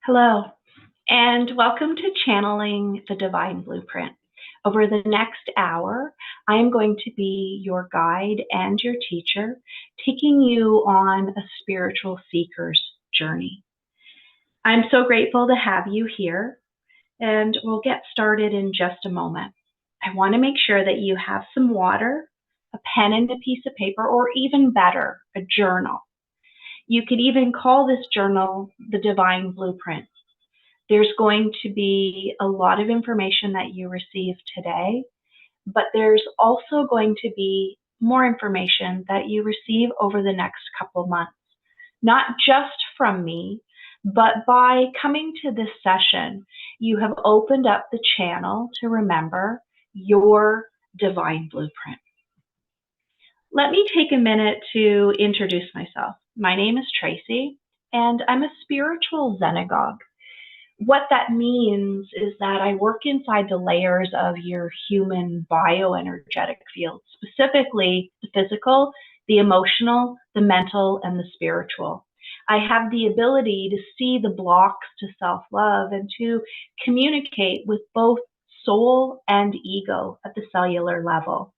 Hello, and welcome to Channeling the Divine Blueprint. Over the next hour, I am going to be your guide and your teacher, taking you on a spiritual seeker's journey. I'm so grateful to have you here, and we'll get started in just a moment. I want to make sure that you have some water, a pen and a piece of paper, or even better, a journal. You could even call this journal the Divine Blueprint. There's going to be a lot of information that you receive today, but there's also going to be more information that you receive over the next couple of months, not just from me, but by coming to this session, you have opened up the channel to remember your divine blueprint. Let me take a minute to introduce myself. My name is Traci, and I'm a spiritual Zenagogue. What that means is that I work inside the layers of your human bioenergetic field, specifically the physical, the emotional, the mental, and the spiritual. I have the ability to see the blocks to self-love and to communicate with both soul and ego at the cellular level.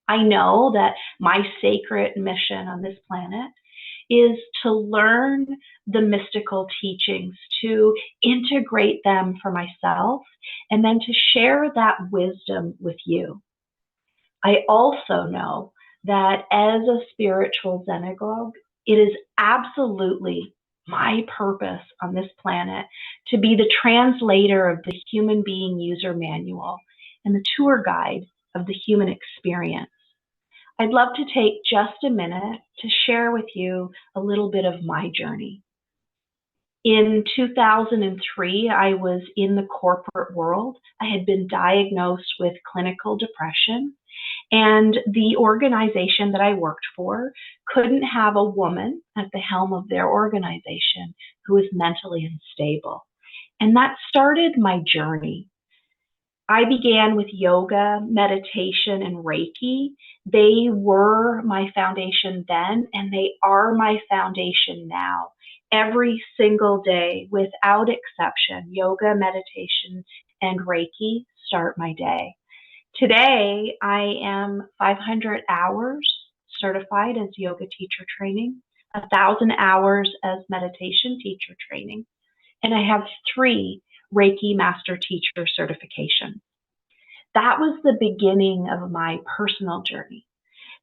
I know that my sacred mission on this planet is to learn the mystical teachings, to integrate them for myself, and then to share that wisdom with you. I also know that as a spiritual Zenagogue, it is absolutely my purpose on this planet to be the translator of the human being user manual and the tour guide of the human experience. I'd love to take just a minute to share with you a little bit of my journey. In 2003, I was in the corporate world. I had been diagnosed with clinical depression, and the organization that I worked for couldn't have a woman at the helm of their organization who was mentally unstable. And that started my journey. I began with yoga, meditation, and Reiki. They were my foundation then, and they are my foundation now. Every single day, without exception, yoga, meditation, and Reiki start my day. Today, I am 500 hours certified as yoga teacher training, 1,000 hours as meditation teacher training, and I have 3 Reiki Master Teacher certifications. That was the beginning of my personal journey.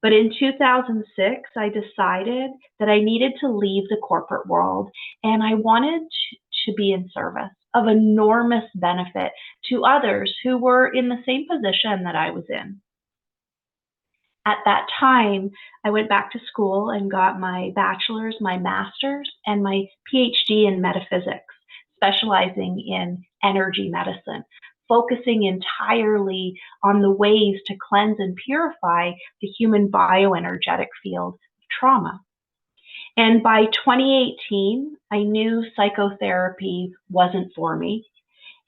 But in 2006, I decided that I needed to leave the corporate world, and I wanted to be in service of enormous benefit to others who were in the same position that I was in. At that time, I went back to school and got my bachelor's, my master's, and my PhD in metaphysics, specializing in energy medicine, focusing entirely on the ways to cleanse and purify the human bioenergetic field of trauma. And by 2018, I knew psychotherapy wasn't for me,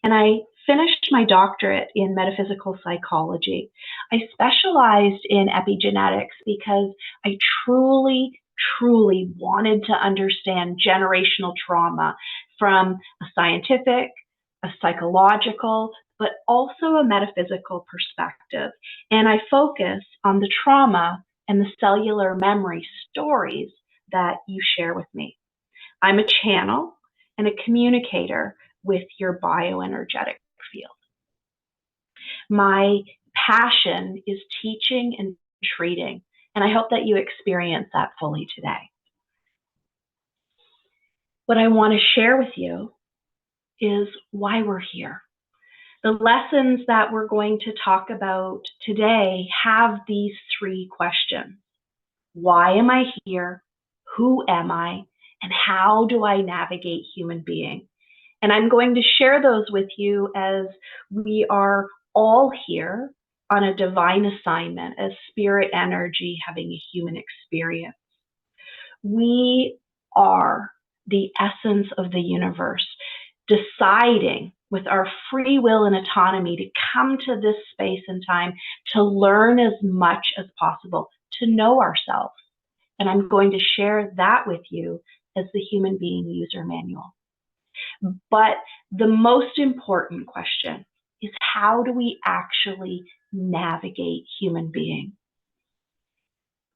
and I finished my doctorate in metaphysical psychology. I specialized in epigenetics because I truly wanted to understand generational trauma from a scientific, a psychological, but also a metaphysical perspective. And I focus on the trauma and the cellular memory stories that you share with me. I'm a channel and a communicator with your bioenergetic field. My passion is teaching and treating, and I hope that you experience that fully today. What I want to share with you is why we're here. The lessons that we're going to talk about today have these 3 questions. Why am I here? Who am I? And how do I navigate human being? And I'm going to share those with you as we are all here on a divine assignment as spirit energy having a human experience. We are the essence of the universe, deciding with our free will and autonomy to come to this space and time to learn as much as possible, to know ourselves. And I'm going to share that with you as the human being user manual. But the most important question is, how do we actually navigate human being?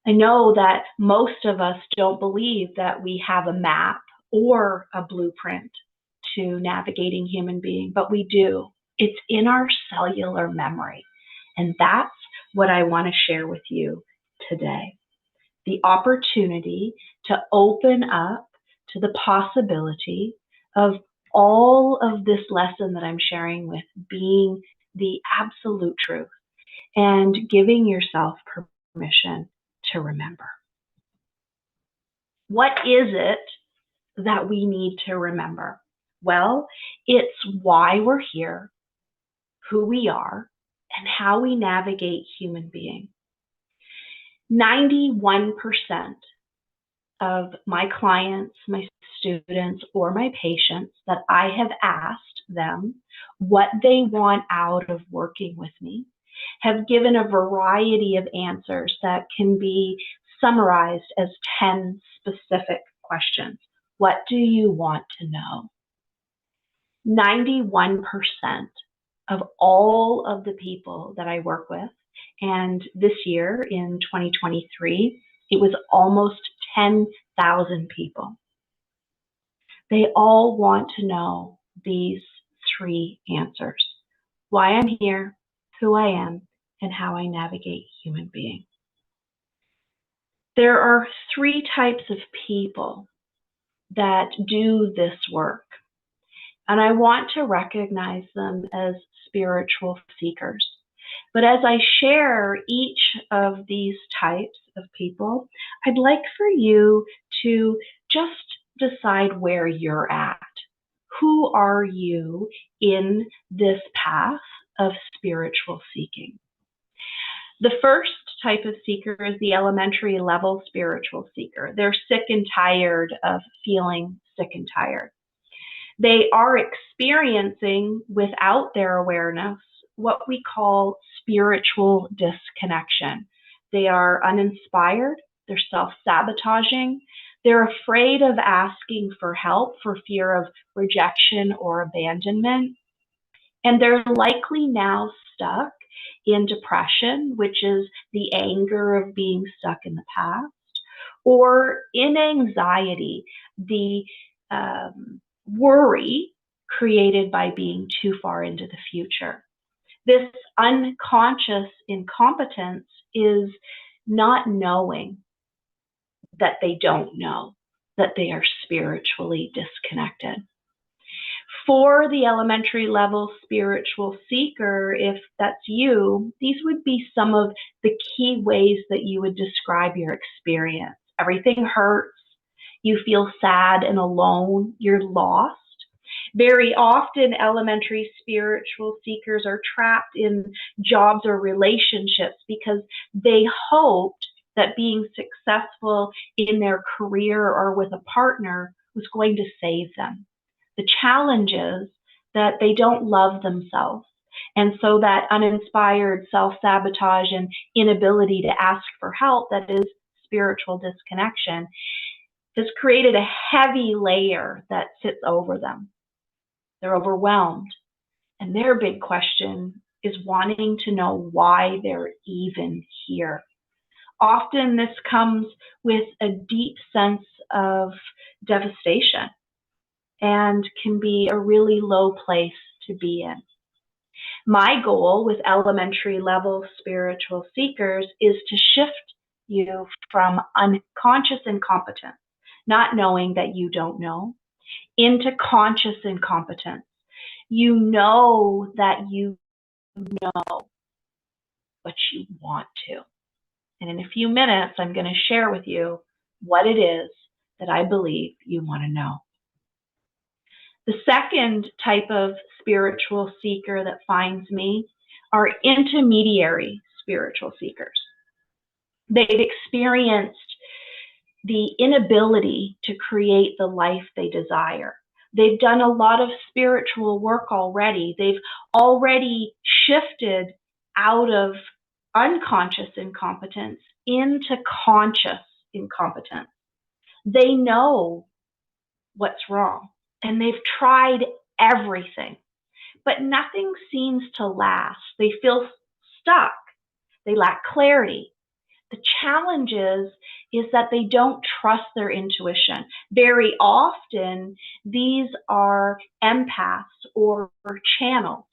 I know that most of us don't believe that we have a map or a blueprint to navigating human being, but we do. It's in our cellular memory. And that's what I want to share with you today. The opportunity to open up to the possibility of all of this lesson that I'm sharing with being the absolute truth and giving yourself permission to remember. What is it that we need to remember? Well, it's why we're here, who we are, and how we navigate human being. 91% of my clients, my students, or my patients that I have asked them what they want out of working with me have given a variety of answers that can be summarized as 10 specific questions. What do you want to know? 91% of all of the people that I work with, and this year in 2023, it was almost 10,000 people. They all want to know these 3 answers: why I'm here, who I am, and how I navigate human being. There are 3 types of people that do this work, and I want to recognize them as spiritual seekers. But as I share each of these types of people, I'd like for you to just decide where you're at. Who are you in this path of spiritual seeking? The first type of seeker is the elementary level spiritual seeker. They're sick and tired of feeling sick and tired. They are experiencing, without their awareness, what we call spiritual disconnection. They are uninspired, they're self-sabotaging, they're afraid of asking for help for fear of rejection or abandonment, and they're likely now stuck in depression, which is the anger of being stuck in the past, or in anxiety, the worry created by being too far into the future. This unconscious incompetence is not knowing that they don't know that they are spiritually disconnected. For the elementary level spiritual seeker, if that's you, these would be some of the key ways that you would describe your experience. Everything hurts. You feel sad and alone. You're lost. Very often, elementary spiritual seekers are trapped in jobs or relationships because they hoped that being successful in their career or with a partner was going to save them. The challenge is that they don't love themselves. And so that uninspired self-sabotage and inability to ask for help, that is spiritual disconnection, has created a heavy layer that sits over them. They're overwhelmed. And their big question is wanting to know why they're even here. Often this comes with a deep sense of devastation and can be a really low place to be in. My goal with elementary level spiritual seekers is to shift you from unconscious incompetence, not knowing that you don't know, into conscious incompetence. You know that you know, but you want to. And in a few minutes, I'm going to share with you what it is that I believe you want to know. The second type of spiritual seeker that finds me are intermediary spiritual seekers. They've experienced the inability to create the life they desire. They've done a lot of spiritual work already. They've already shifted out of unconscious incompetence into conscious incompetence. They know what's wrong and they've tried everything, but nothing seems to last. They feel stuck. They lack clarity. The challenge is that they don't trust their intuition. Very often, these are empaths or channels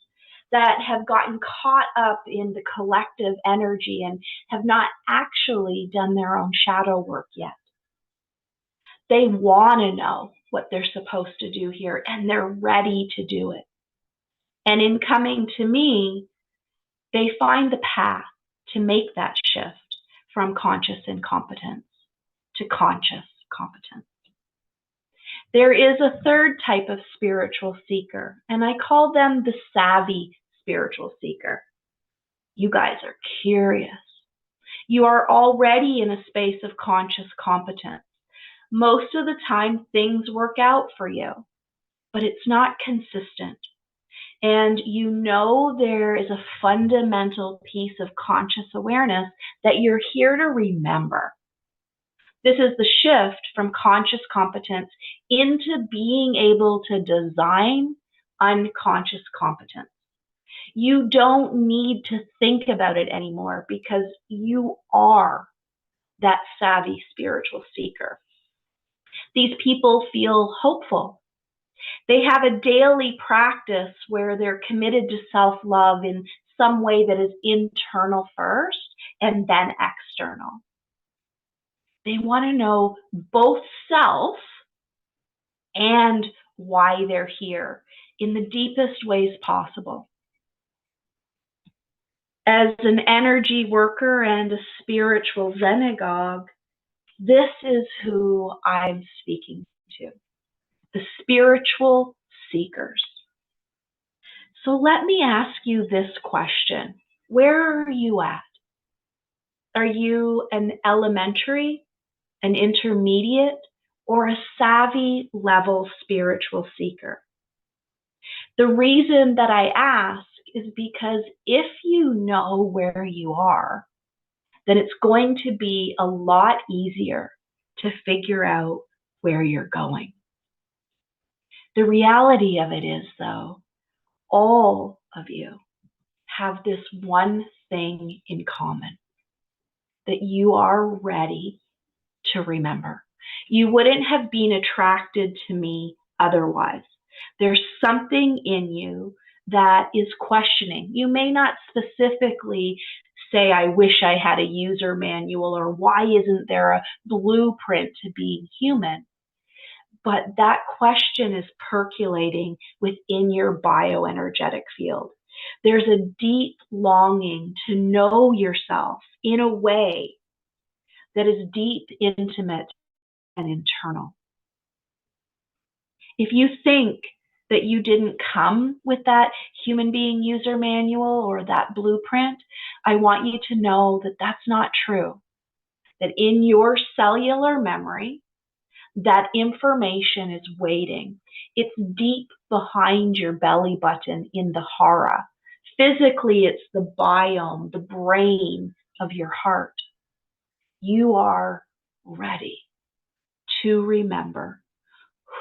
that have gotten caught up in the collective energy and have not actually done their own shadow work yet. They want to know what they're supposed to do here, and they're ready to do it. And in coming to me, they find the path to make that shift from conscious incompetence to conscious competence. There is a third type of spiritual seeker, and I call them the savvy spiritual seeker. You guys are curious. You are already in a space of conscious competence. Most of the time, things work out for you, but it's not consistent. And you know there is a fundamental piece of conscious awareness that you're here to remember. This is the shift from conscious competence into being able to design unconscious competence. You don't need to think about it anymore because you are that savvy spiritual seeker. These people feel hopeful. They have a daily practice where they're committed to self-love in some way that is internal first and then external. They want to know both self and why they're here in the deepest ways possible. As an energy worker and a spiritual Zenagogue, this is who I'm speaking to, the spiritual seekers. So let me ask you this question. Where are you at? Are you an elementary, an intermediate, or a savvy level spiritual seeker? The reason that I ask is because if you know where you are, then it's going to be a lot easier to figure out where you're going. The reality of it is, though, all of you have this one thing in common, that you are ready to remember. You wouldn't have been attracted to me otherwise. There's something in you that is questioning. You may not specifically say, I wish I had a user manual, or why isn't there a blueprint to being human? But that question is percolating within your bioenergetic field. There's a deep longing to know yourself in a way that is deep, intimate, and internal. If you think that you didn't come with that human being user manual or that blueprint, I want you to know that that's not true. That in your cellular memory, that information is waiting. It's deep behind your belly button in the hara. Physically, it's the biome, the brain of your heart. You are ready to remember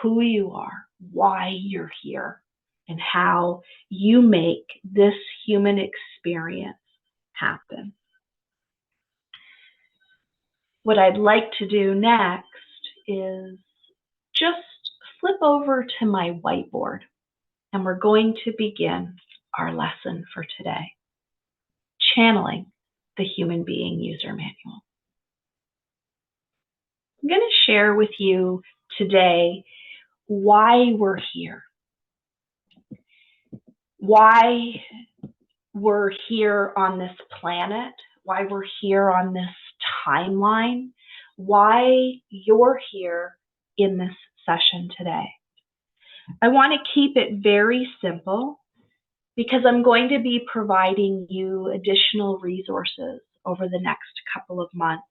who you are, why you're here, and how you make this human experience happen. What I'd like to do next is just flip over to my whiteboard, and we're going to begin our lesson for today, channeling the human being user manual. I'm going to share with you today why we're here, why we're here on this planet, why we're here on this timeline, why you're here in this session today. I want to keep it very simple because I'm going to be providing you additional resources over the next couple of months.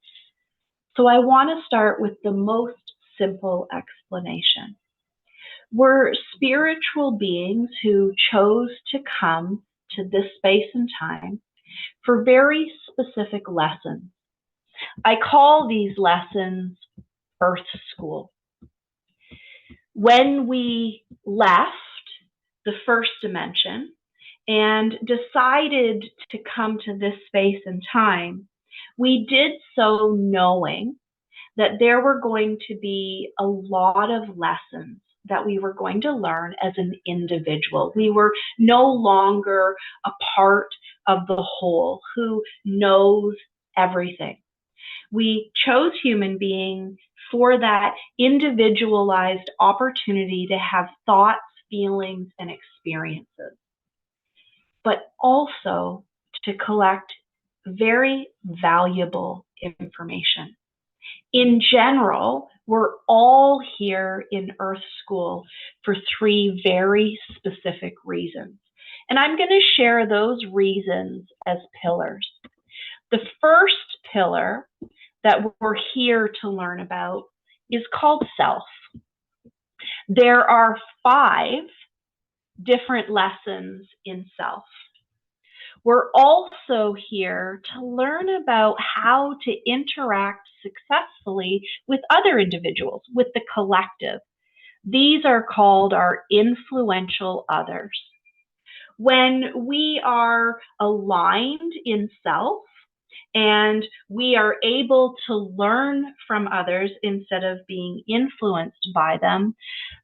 So I want to start with the most simple explanation. We're spiritual beings who chose to come to this space and time for very specific lessons. I call these lessons Earth School. When we left the first dimension and decided to come to this space and time, we did so knowing that there were going to be a lot of lessons that we were going to learn as an individual. We were no longer a part of the whole who knows everything. We chose human being for that individualized opportunity to have thoughts, feelings, and experiences, but also to collect very valuable information. In general, we're all here in Earth School for three very specific reasons. And I'm going to share those reasons as pillars. The first pillar that we're here to learn about is called self. There are 5 different lessons in self. We're also here to learn about how to interact successfully with other individuals, with the collective. These are called our influential others. When we are aligned in self and we are able to learn from others instead of being influenced by them,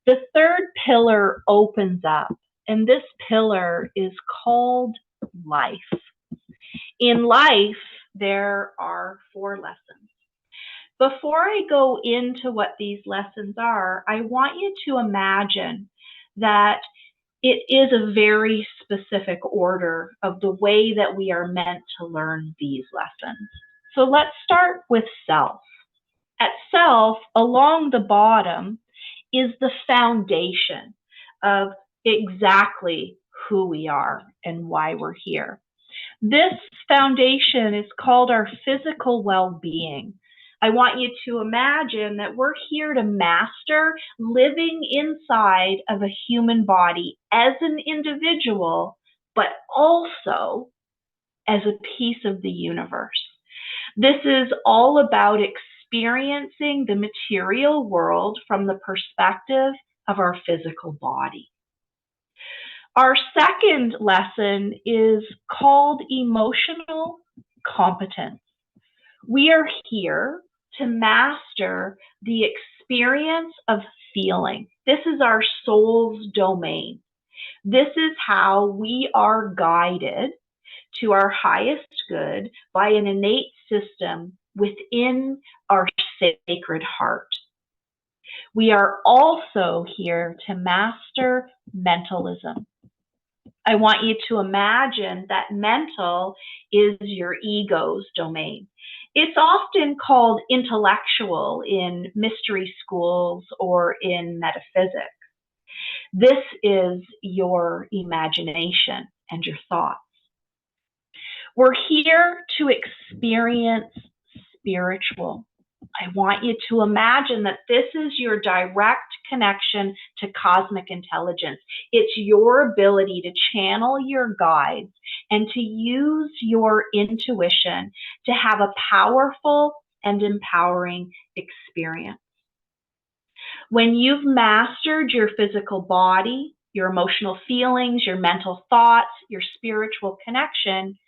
the third pillar opens up, and this pillar is called life. In life, there are 4 lessons. Before I go into what these lessons are, I want you to imagine that it is a very specific order of the way that we are meant to learn these lessons. So let's start with self. At self, along the bottom, is the foundation of exactly who we are and why we're here. This foundation is called our physical well-being. I want you to imagine that we're here to master living inside of a human body as an individual, but also as a piece of the universe. This is all about experiencing the material world from the perspective of our physical body. Our second lesson is called emotional competence. We are here to master the experience of feeling. This is our soul's domain. This is how we are guided to our highest good by an innate system within our sacred heart. We are also here to master mentalism. I want you to imagine that mental is your ego's domain. It's often called intellectual in mystery schools or in metaphysics. This is your imagination and your thoughts. We're here to experience spiritual. I want you to imagine that this is your direct connection to cosmic intelligence. It's your ability to channel your guides and to use your intuition to have a powerful and empowering experience. When you've mastered your physical body, your emotional feelings, your mental thoughts, your spiritual connection,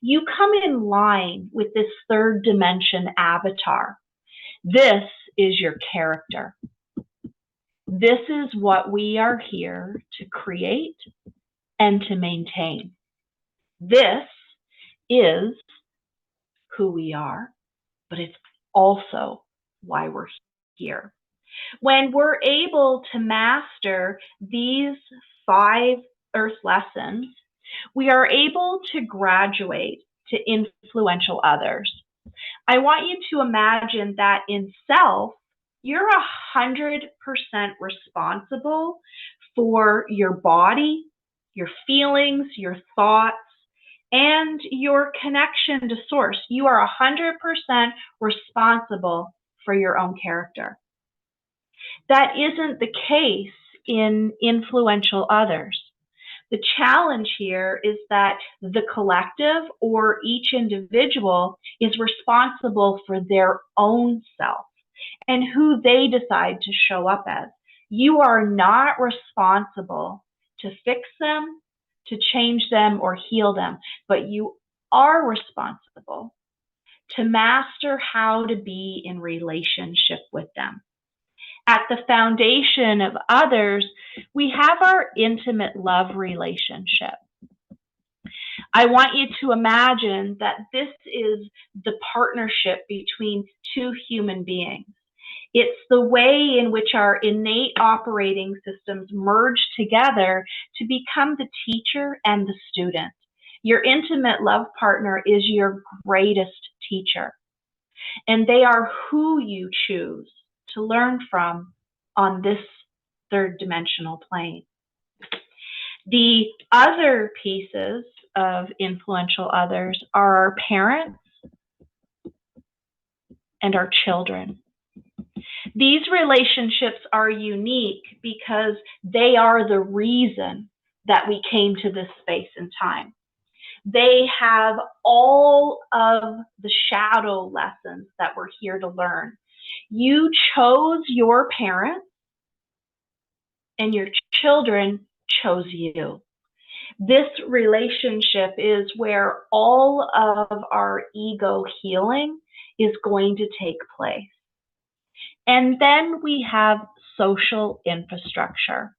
you come in line with this third dimension avatar. This is your character. This is what we are here to create and to maintain. This is who we are, but it's also why we're here. When we're able to master these 5 earth lessons, we are able to graduate to influential others. I want you to imagine that in self, you're 100% responsible for your body, your feelings, your thoughts, and your connection to source. You are 100% responsible for your own character. That isn't the case in influential others. The challenge here is that the collective or each individual is responsible for their own self and who they decide to show up as. You are not responsible to fix them, to change them, or heal them, but you are responsible to master how to be in relationship with them. At the foundation of others, we have our intimate love relationship. I want you to imagine that this is the partnership between two human beings. It's the way in which our innate operating systems merge together to become the teacher and the student. Your intimate love partner is your greatest teacher, and they are who you choose to learn from on this third dimensional plane. The other pieces of influential others are our parents and our children. These relationships are unique because they are the reason that we came to this space and time. They have all of the shadow lessons that we're here to learn. You chose your parents, and your children chose you. This relationship is where all of our ego healing is going to take place. And then we have social infrastructure.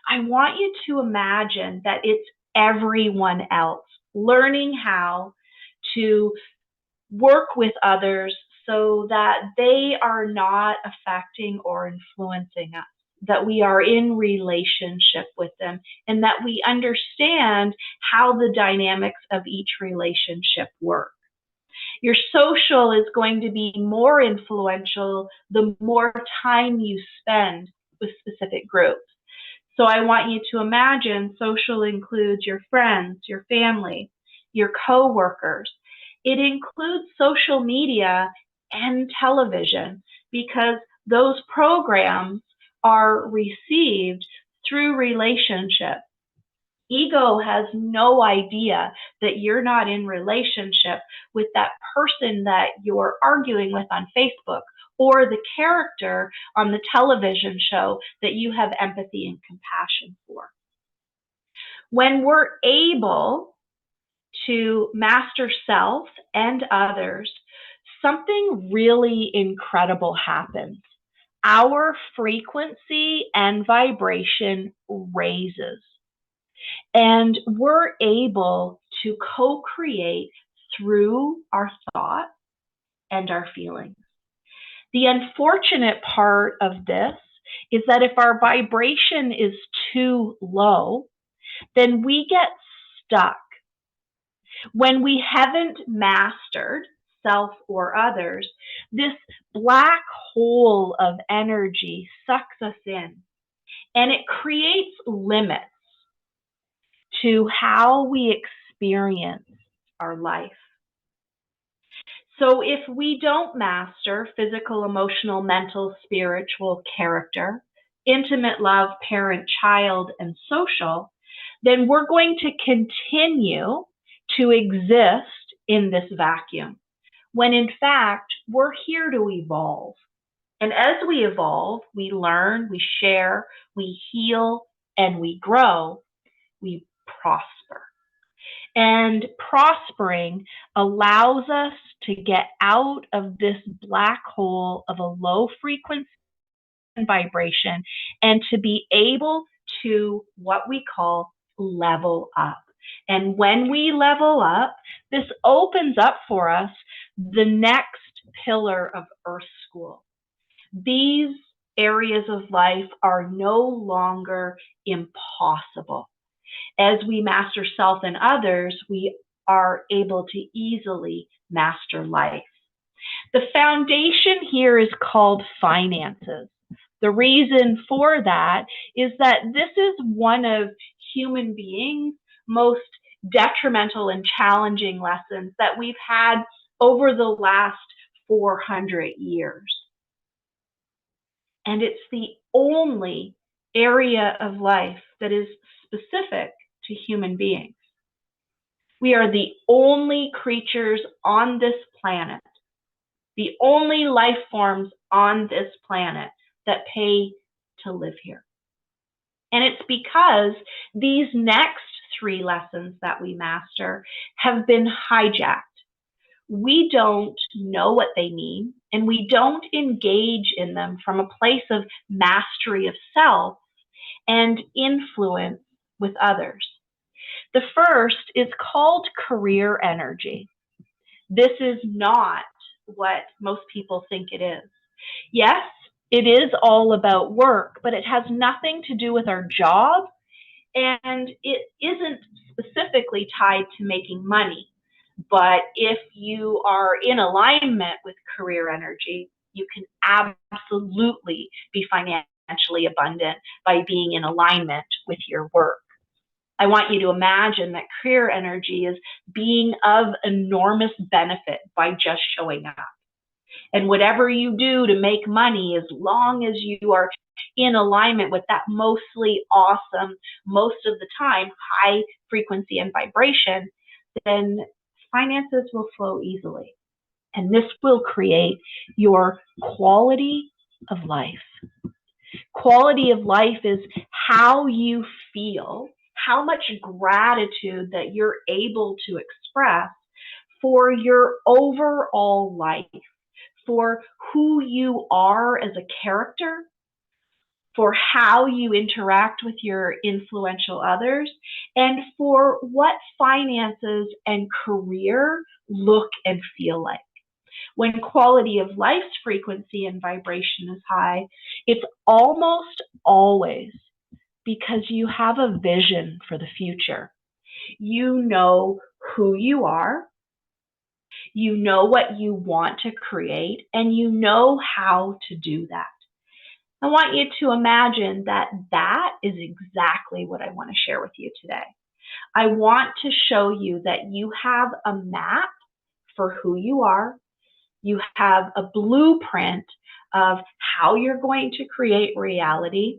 I want you to imagine that it's everyone else learning how to work with others so that they are not affecting or influencing us, that we are in relationship with them, and that we understand how the dynamics of each relationship work. Your social is going to be more influential the more time you spend with specific groups. So I want you to imagine social includes your friends, your family, your coworkers. It includes social media and television because those programs are received through relationship. Ego has no idea that you're not in relationship with that person that you're arguing with on Facebook or the character on the television show that you have empathy and compassion for. When we're able to master self and others, something really incredible happens. Our frequency and vibration raises. And we're able to co-create through our thought and our feelings. The unfortunate part of this is that if our vibration is too low, then we get stuck. When we haven't mastered self or others, this black hole of energy sucks us in, and it creates limits to how we experience our life. So if we don't master physical, emotional, mental, spiritual, character, intimate love, parent, child, and social, then we're going to continue to exist in this vacuum, when in fact, we're here to evolve. And as we evolve, we learn, we share, we heal, and we grow, we prosper. And prospering allows us to get out of this black hole of a low frequency and vibration and to be able to what we call level up. And when we level up, this opens up for us the next pillar of Earth School. These areas of life are no longer impossible. As we master self and others, we are able to easily master life. The foundation here is called finances. The reason for that is that this is one of human beings' most detrimental and challenging lessons that we've had over the last 400 years. And it's the only area of life that is specific to human beings. We are the only creatures on this planet, the only life forms on this planet that pay to live here. And it's because these next 3 lessons that we master have been hijacked. We don't know what they mean, and we don't engage in them from a place of mastery of self and influence with others. The first is called career energy. This is not what most people think it is. Yes, it is all about work, but it has nothing to do with our job, and it isn't specifically tied to making money. But if you are in alignment with career energy, you can absolutely be financially abundant by being in alignment with your work. I want you to imagine that career energy is being of enormous benefit by just showing up. And whatever you do to make money, as long as you are in alignment with that mostly awesome, most of the time, high frequency and vibration, then finances will flow easily. And this will create your quality of life. Quality of life is how you feel, how much gratitude that you're able to express for your overall life, for who you are as a character, for how you interact with your influential others, and for what finances and career look and feel like. When quality of life's frequency and vibration is high, it's almost always because you have a vision for the future. You know who you are, you know what you want to create, and you know how to do that. I want you to imagine that that is exactly what I want to share with you today. I want to show you that you have a map for who you are. You have a blueprint of how you're going to create reality.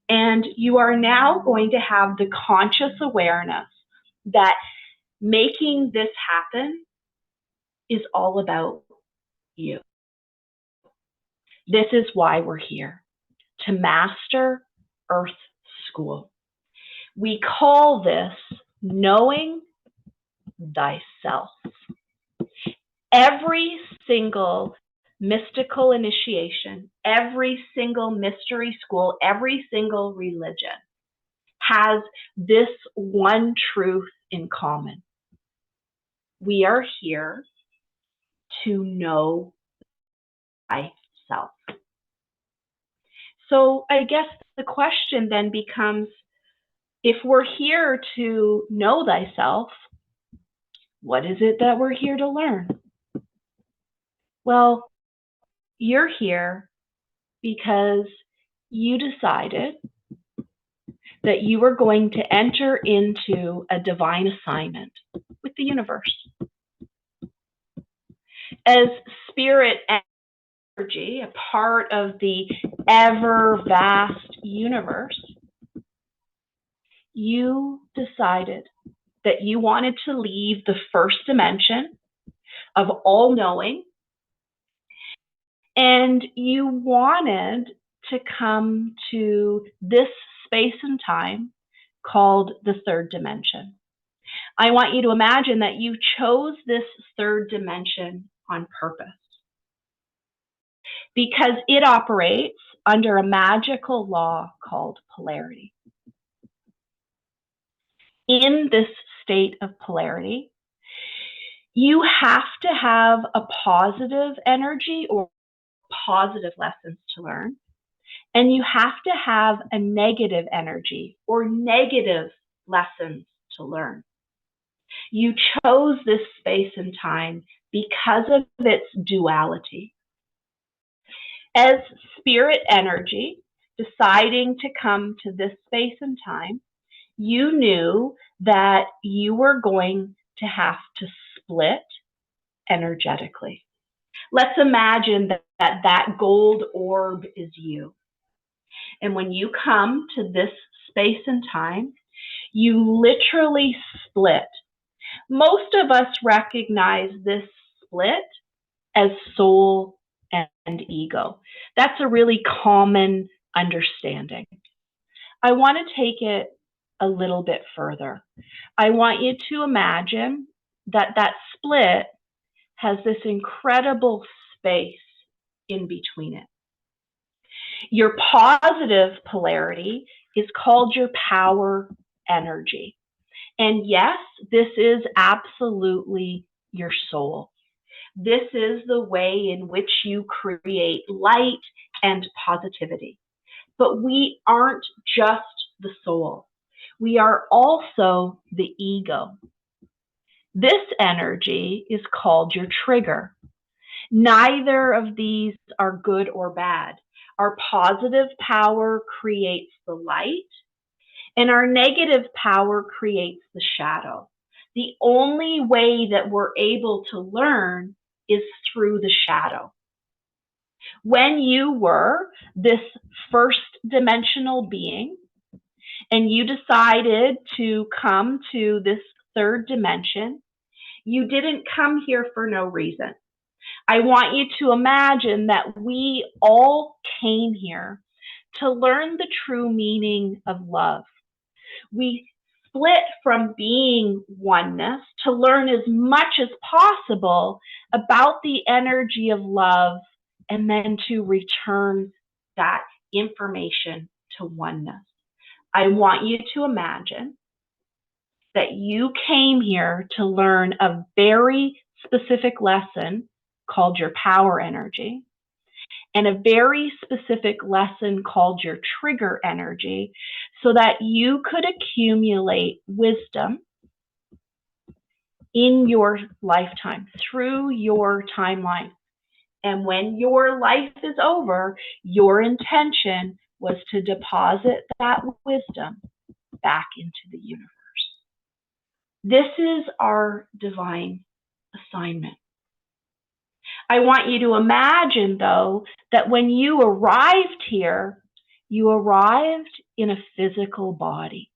And you are now going to have the conscious awareness that making this happen is all about you. This is why we're here, to master Earth School. We call this knowing thyself. Every single mystical initiation, every single mystery school, every single religion has this one truth in common. We are here to know thyself. So I guess the question then becomes, if we're here to know thyself, what is it that we're here to learn? Well, you're here because you decided that you were going to enter into a divine assignment with the universe. As spirit energy, a part of the ever vast universe, you decided that you wanted to leave the first dimension of all knowing, and you wanted to come to this space and time called the third dimension. I want you to imagine that you chose this third dimension on purpose because it operates under a magical law called polarity. In this state of polarity, you have to have a positive energy or positive lessons to learn, and you have to have a negative energy or negative lessons to learn. You chose this space and time because of its duality. As spirit energy, deciding to come to this space and time, you knew that you were going to have to split energetically. Let's imagine that gold orb is you. And when you come to this space and time, you literally split. Most of us recognize this split as soul and ego. That's a really common understanding. I want to take it a little bit further. I want you to imagine that that split has this incredible space in between it. Your positive polarity is called your power energy. And yes, this is absolutely your soul. This is the way in which you create light and positivity. But we aren't just the soul. We are also the ego. This energy is called your trigger. Neither of these are good or bad. Our positive power creates the light, and our negative power creates the shadow. The only way that we're able to learn is through the shadow. When you were this first dimensional being and you decided to come to this third dimension, you didn't come here for no reason. I want you to imagine that we all came here to learn the true meaning of love. We split from being oneness to learn as much as possible about the energy of love and then to return that information to oneness. I want you to imagine that you came here to learn a very specific lesson called your power energy and a very specific lesson called your trigger energy so that you could accumulate wisdom in your lifetime, through your timeline. And when your life is over, your intention was to deposit that wisdom back into the universe. This is our divine assignment. I want you to imagine, though, that when you arrived here, you arrived in a physical body.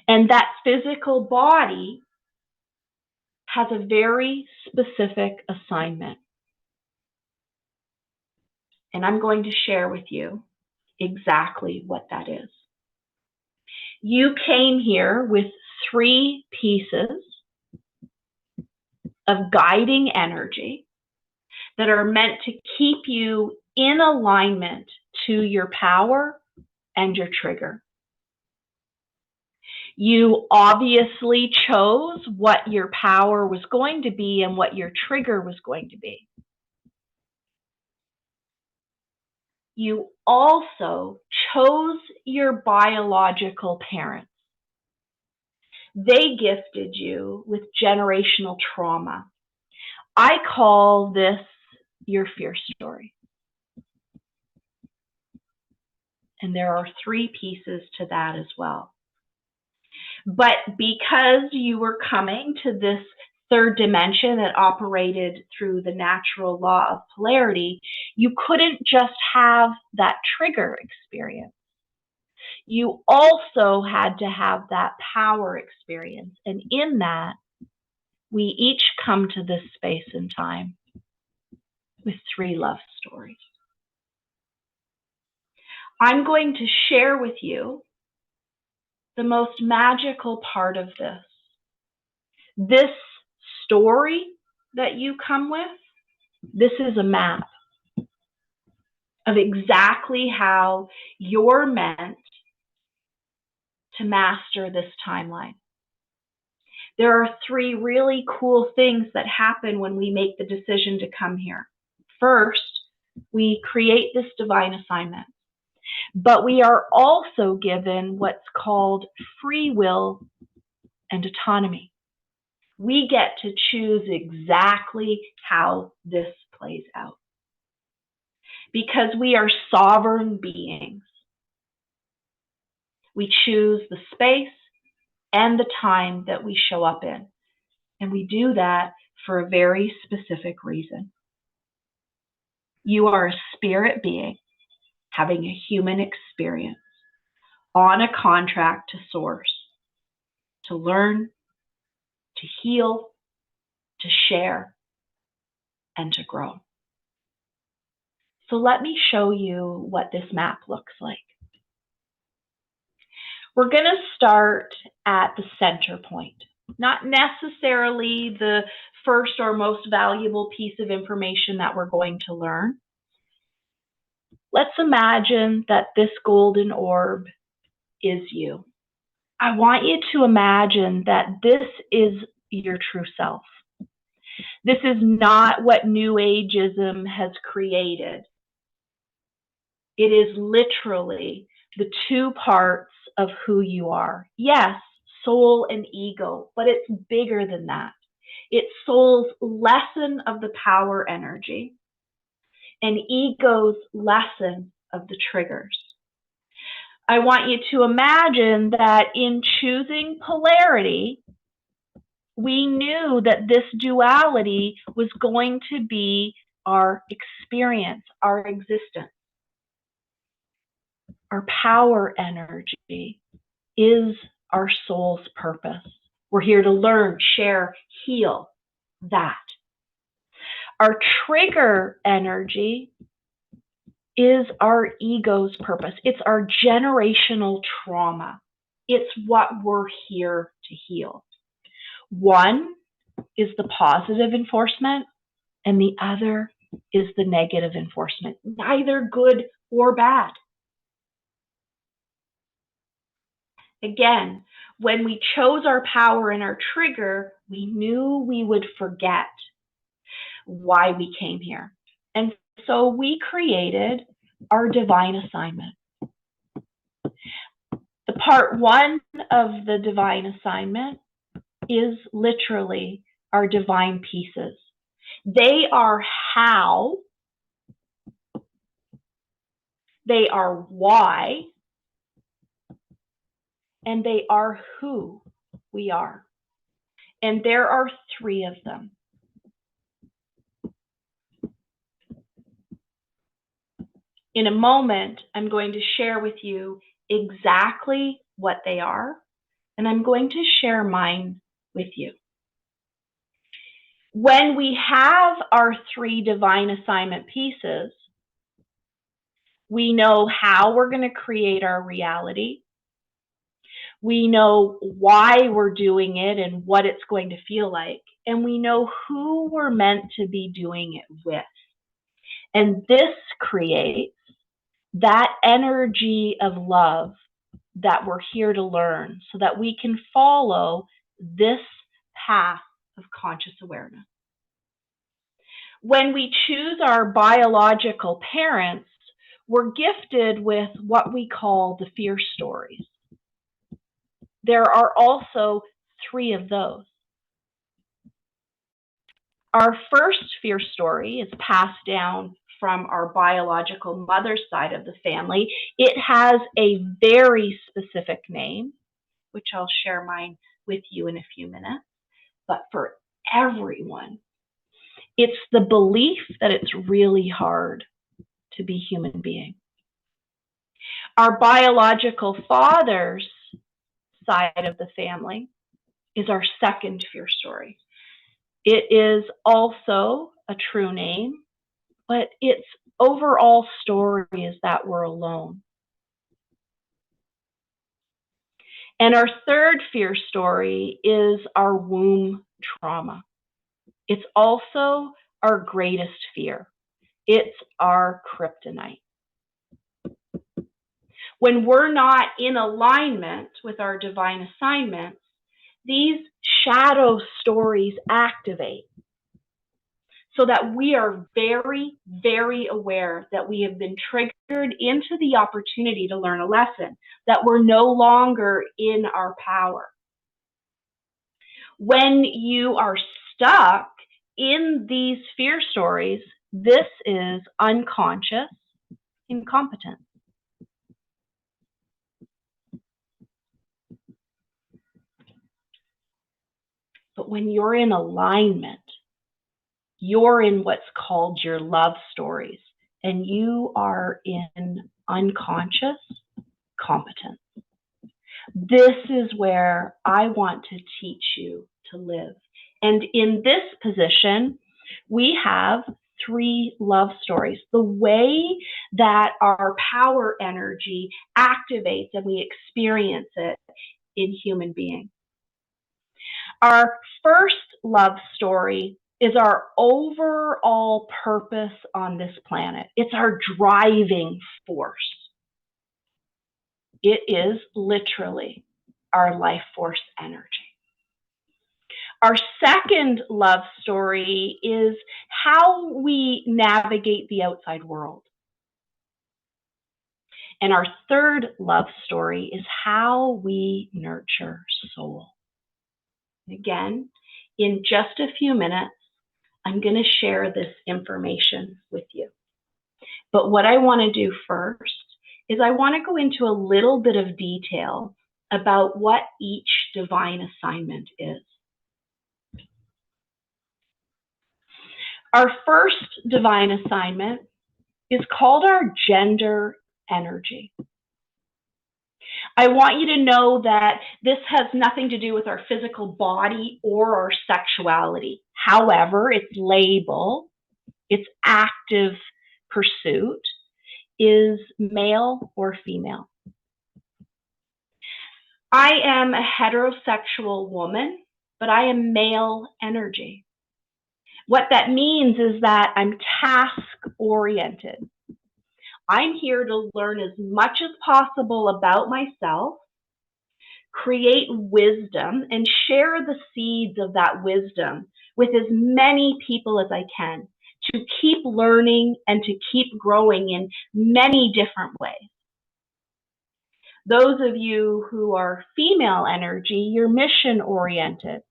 And that physical body has a very specific assignment. And I'm going to share with you exactly what that is. You came here with 3 pieces of guiding energy that are meant to keep you in alignment to your power and your trigger. You obviously chose what your power was going to be and what your trigger was going to be. You also chose your biological parents. They gifted you with generational trauma. I call this your fear story. And there are 3 pieces to that as well. But because you were coming to this third dimension that operated through the natural law of polarity, you couldn't just have that trigger experience. You also had to have that power experience. And in that, we each come to this space and time with 3 love stories. I'm going to share with you the most magical part of this. This story that you come with, this is a map of exactly how you're meant to master this timeline. There are 3 really cool things that happen when we make the decision to come here. First, we create this divine assignment, but we are also given what's called free will and autonomy. We get to choose exactly how this plays out. Because we are sovereign beings, we choose the space and the time that we show up in. And we do that for a very specific reason. You are a spirit being having a human experience on a contract to source, to learn, to heal, to share, and to grow. So let me show you what this map looks like. We're going to start at the center point, not necessarily the first or most valuable piece of information that we're going to learn. Let's imagine that this golden orb is you. I want you to imagine that this is your true self. This is not what New Ageism has created. It is literally the two parts of who you are. Yes, soul and ego, but it's bigger than that. It's soul's lesson of the power energy and ego's lesson of the triggers. I want you to imagine that in choosing polarity, we knew that this duality was going to be our experience, our existence. Our power energy is our soul's purpose. We're here to learn, share, heal that. Our trigger energy is our ego's purpose. It's our generational trauma. It's what we're here to heal. One is the positive enforcement, and the other is the negative enforcement, neither good or bad. Again, when we chose our power and our trigger, we knew we would forget why we came here. And so we created our divine assignment. The part one of the divine assignment is literally our divine pieces. They are how, they are why, and they are who we are. And there are three of them. In a moment, I'm going to share with you exactly what they are, and I'm going to share mine with you. When we have our three divine assignment pieces, we know how we're going to create our reality. We know why we're doing it and what it's going to feel like. And we know who we're meant to be doing it with. And this creates that energy of love that we're here to learn so that we can follow this path of conscious awareness. When we choose our biological parents, we're gifted with what we call the fear stories. There are also three of those. Our first fear story is passed down from our biological mother's side of the family. It has a very specific name, which I'll share mine with you in a few minutes. But for everyone, it's the belief that it's really hard to be human being. Our biological father's side of the family is our second fear story. It is also a true name, but its overall story is that we're alone. And our third fear story is our womb trauma. It's also our greatest fear. It's our kryptonite. When we're not in alignment with our divine assignments, these shadow stories activate so that we are very, very aware that we have been triggered into the opportunity to learn a lesson, that we're no longer in our power. When you are stuck in these fear stories, this is unconscious incompetence. But when you're in alignment, you're in what's called your love stories, and you are in unconscious competence. This is where I want to teach you to live. And in this position, we have three love stories, the way that our power energy activates and we experience it in human beings. Our first love story is our overall purpose on this planet. It's our driving force. It is literally our life force energy. Our second love story is how we navigate the outside world. And our third love story is how we nurture soul. Again, in just a few minutes, I'm going to share this information with you. But what I want to do first is I want to go into a little bit of detail about what each divine assignment is. Our first divine assignment is called our gender energy. I want you to know that this has nothing to do with our physical body or our sexuality. However, its label, its active pursuit, is male or female. I am a heterosexual woman, but I am male energy. What that means is that I'm task-oriented. I'm here to learn as much as possible about myself, create wisdom, and share the seeds of that wisdom with as many people as I can to keep learning and to keep growing in many different ways. Those of you who are female energy, you're mission-oriented.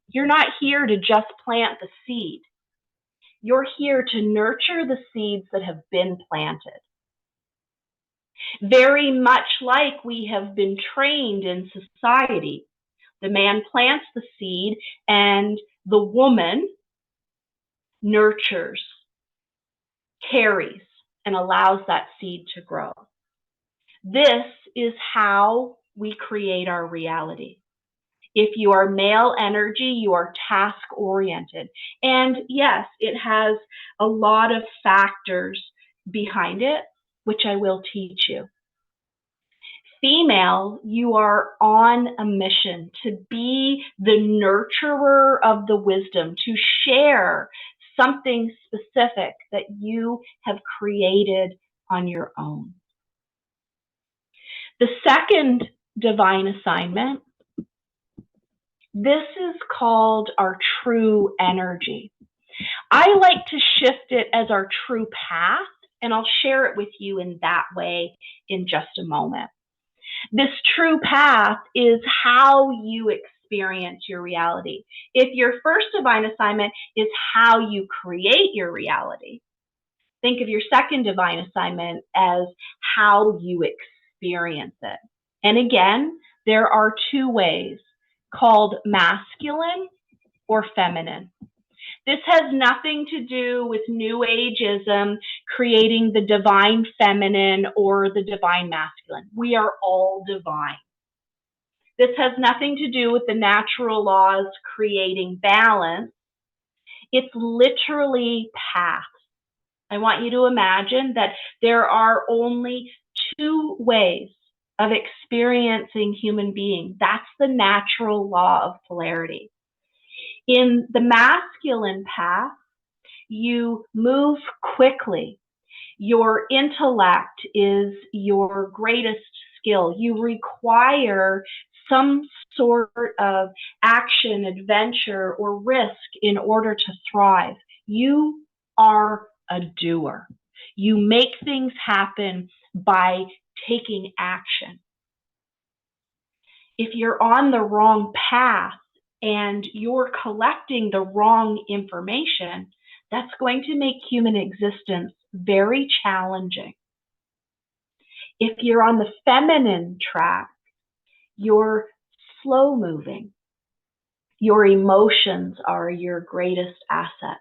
You're not here to just plant the seed. You're here to nurture the seeds that have been planted. Very much like we have been trained in society. The man plants the seed and the woman nurtures, carries, and allows that seed to grow. This is how we create our reality. If you are male energy, you are task-oriented. And yes, it has a lot of factors behind it, which I will teach you. Female, you are on a mission to be the nurturer of the wisdom, to share something specific that you have created on your own. The second divine assignment, this is called our true energy. I like to shift it as our true path, and I'll share it with you in that way in just a moment. This true path is how you experience your reality. If your first divine assignment is how you create your reality, think of your second divine assignment as how you experience it. And again, there are two ways, called masculine or feminine. This has nothing to do with New Ageism, creating the divine feminine or the divine masculine. We are all divine. This has nothing to do with the natural laws creating balance. It's literally paths. I want you to imagine that there are only two ways of experiencing human being. That's the natural law of polarity. In the masculine path, you move quickly. Your intellect is your greatest skill. You require some sort of action, adventure, or risk in order to thrive. You are a doer. You make things happen by taking action. If you're on the wrong path and you're collecting the wrong information, that's going to make human existence very challenging. If you're on the feminine track, you're slow moving. Your emotions are your greatest asset.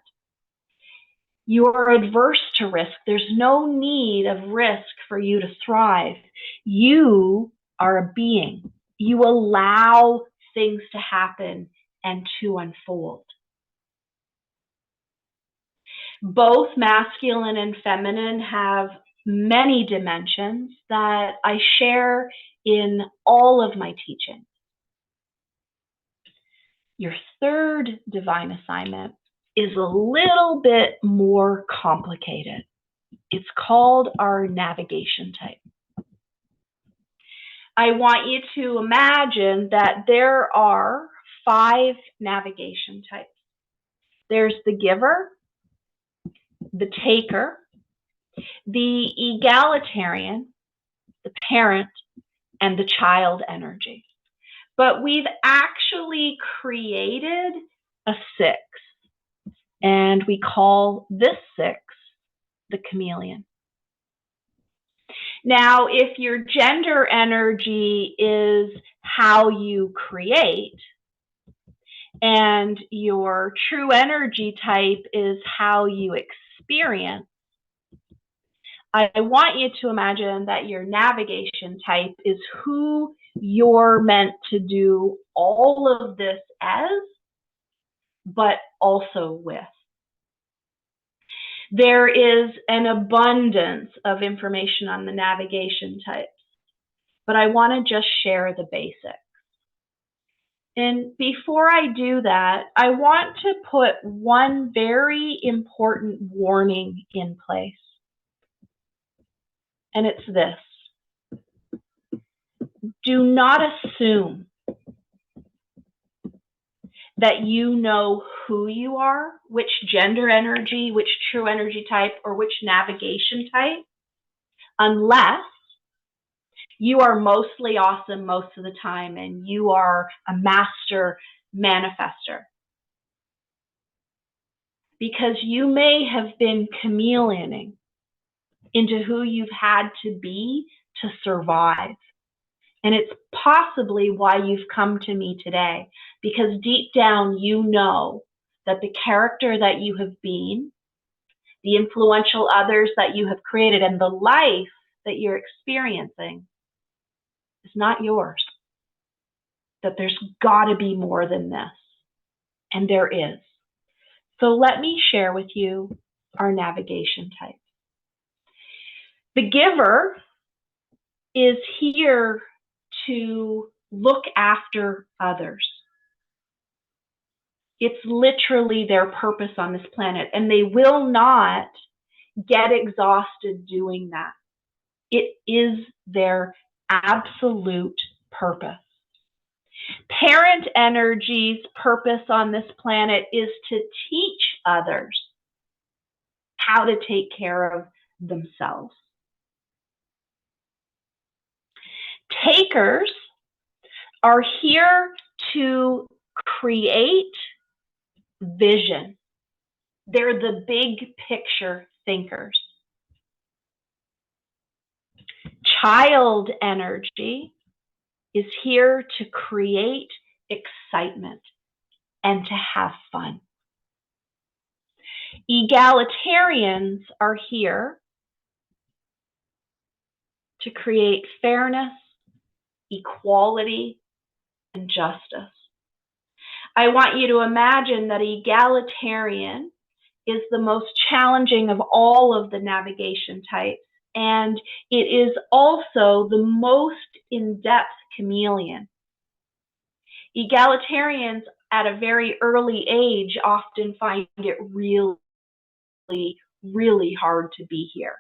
You are adverse to risk. There's no need of risk for you to thrive. You are a being. You allow things to happen and to unfold. Both masculine and feminine have many dimensions that I share in all of my teaching. Your third divine assignment is a little bit more complicated. It's called our navigation type. I want you to imagine that there are 5 navigation types. There's the giver, the taker, the egalitarian, the parent, and the child energy. But we've actually created a 6, and we call this 6 the chameleon. Now, if your gender energy is how you create, and your true energy type is how you experience, I want you to imagine that your navigation type is who you're meant to do all of this as, but also with. There is an abundance of information on the navigation types, but I want to just share the basics. And before I do that, I want to put one very important warning in place. And it's this. Do not assume that you know who you are, which gender energy, which true energy type, or which navigation type, unless you are mostly awesome most of the time and you are a master manifester. Because you may have been chameleoning into who you've had to be to survive. And it's possibly why you've come to me today, because deep down you know that the character that you have been, the influential others that you have created, and the life that you're experiencing is not yours. That there's got to be more than this. And there is. So let me share with you our navigation type. The giver is here to look after others. It's literally their purpose on this planet, and they will not get exhausted doing that. It is their absolute purpose. Parent energy's purpose on this planet is to teach others how to take care of themselves. Takers are here to create vision. They're the big picture thinkers. Child energy is here to create excitement and to have fun. Egalitarians are here to create fairness, equality, and justice. I want you to imagine that egalitarian is the most challenging of all of the navigation types, and it is also the most in-depth chameleon. Egalitarians at a very early age often find it really, really hard to be here.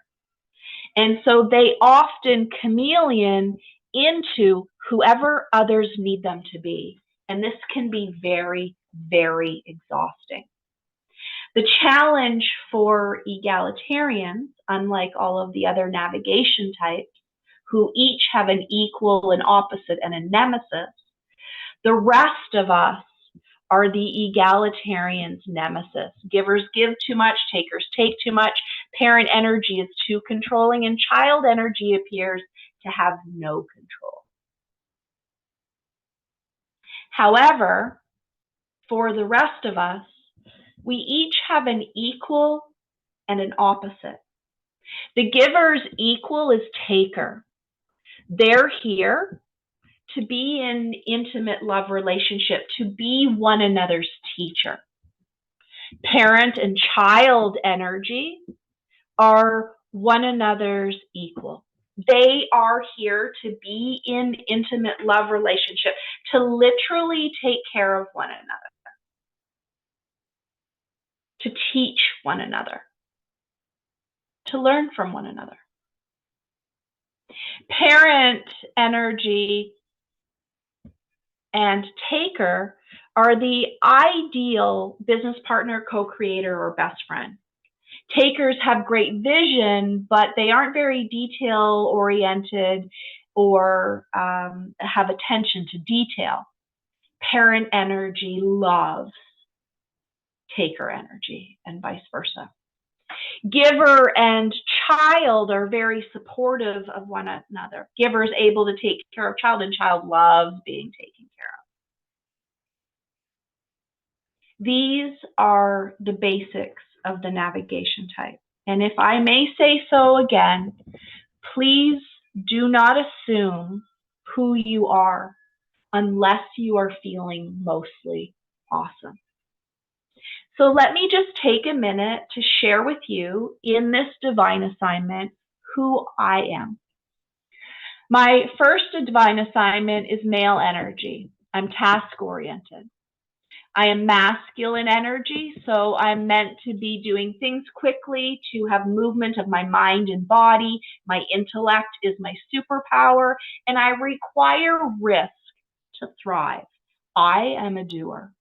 And so they often chameleon into whoever others need them to be. And this can be very, very exhausting. The challenge for egalitarians, unlike all of the other navigation types, who each have an equal, an opposite, and a nemesis, the rest of us are the egalitarian's nemesis. Givers give too much, takers take too much, parent energy is too controlling, and child energy appears to have no control. However, for the rest of us, we each have an equal and an opposite. The giver's equal is taker. They're here to be in intimate love relationship, to be one another's teacher. Parent and child energy are one another's equal. They are here to be in intimate love relationship, to literally take care of one another, to teach one another, to learn from one another. Parent energy and taker are the ideal business partner, co-creator, or best friend. Takers have great vision, but they aren't very detail oriented or have attention to detail. Parent energy loves taker energy and vice versa. Giver and child are very supportive of one another. Giver is able to take care of child, and child loves being taken care of. These are the basics of the navigation type. And if I may say so again, please do not assume who you are unless you are feeling mostly awesome. So let me just take a minute to share with you in this divine assignment who I am. My first divine assignment is male energy. I'm task-oriented. I am masculine energy, so I'm meant to be doing things quickly, to have movement of my mind and body. My intellect is my superpower, and I require risk to thrive. I am a doer.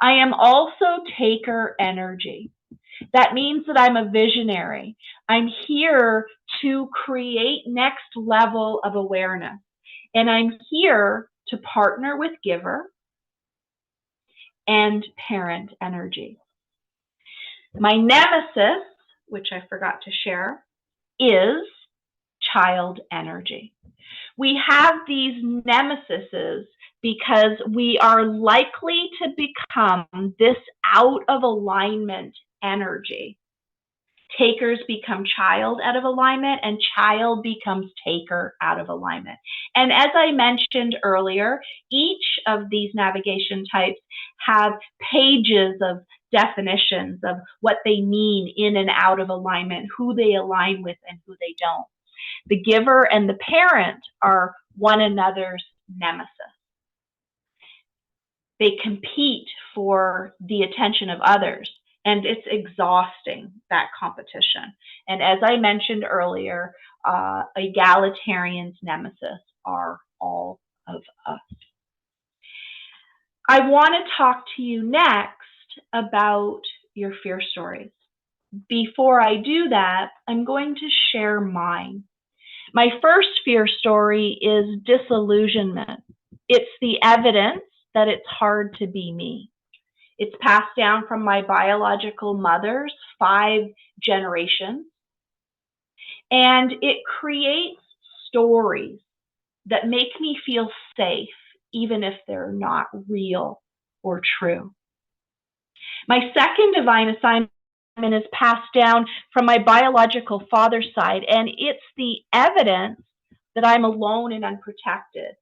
I am also taker energy. That means that I'm a visionary. I'm here to create next level of awareness. And I'm here to partner with giver and parent energy. My nemesis, which I forgot to share, is child energy. We have these nemesises because we are likely to become this out of alignment energy. Takers become child out of alignment, and child becomes taker out of alignment. And as I mentioned earlier, each of these navigation types have pages of definitions of what they mean in and out of alignment, who they align with and who they don't. The giver and the parent are one another's nemesis. They compete for the attention of others, and it's exhausting, that competition. And as I mentioned earlier, egalitarian's nemesis are all of us. I want to talk to you next about your fear stories. Before I do that, I'm going to share mine. My first fear story is disillusionment. It's the evidence that it's hard to be me. It's passed down from my biological mother's 5 generations, and it creates stories that make me feel safe, even if they're not real or true. My second divine assignment is passed down from my biological father's side, and it's the evidence that I'm alone and unprotected.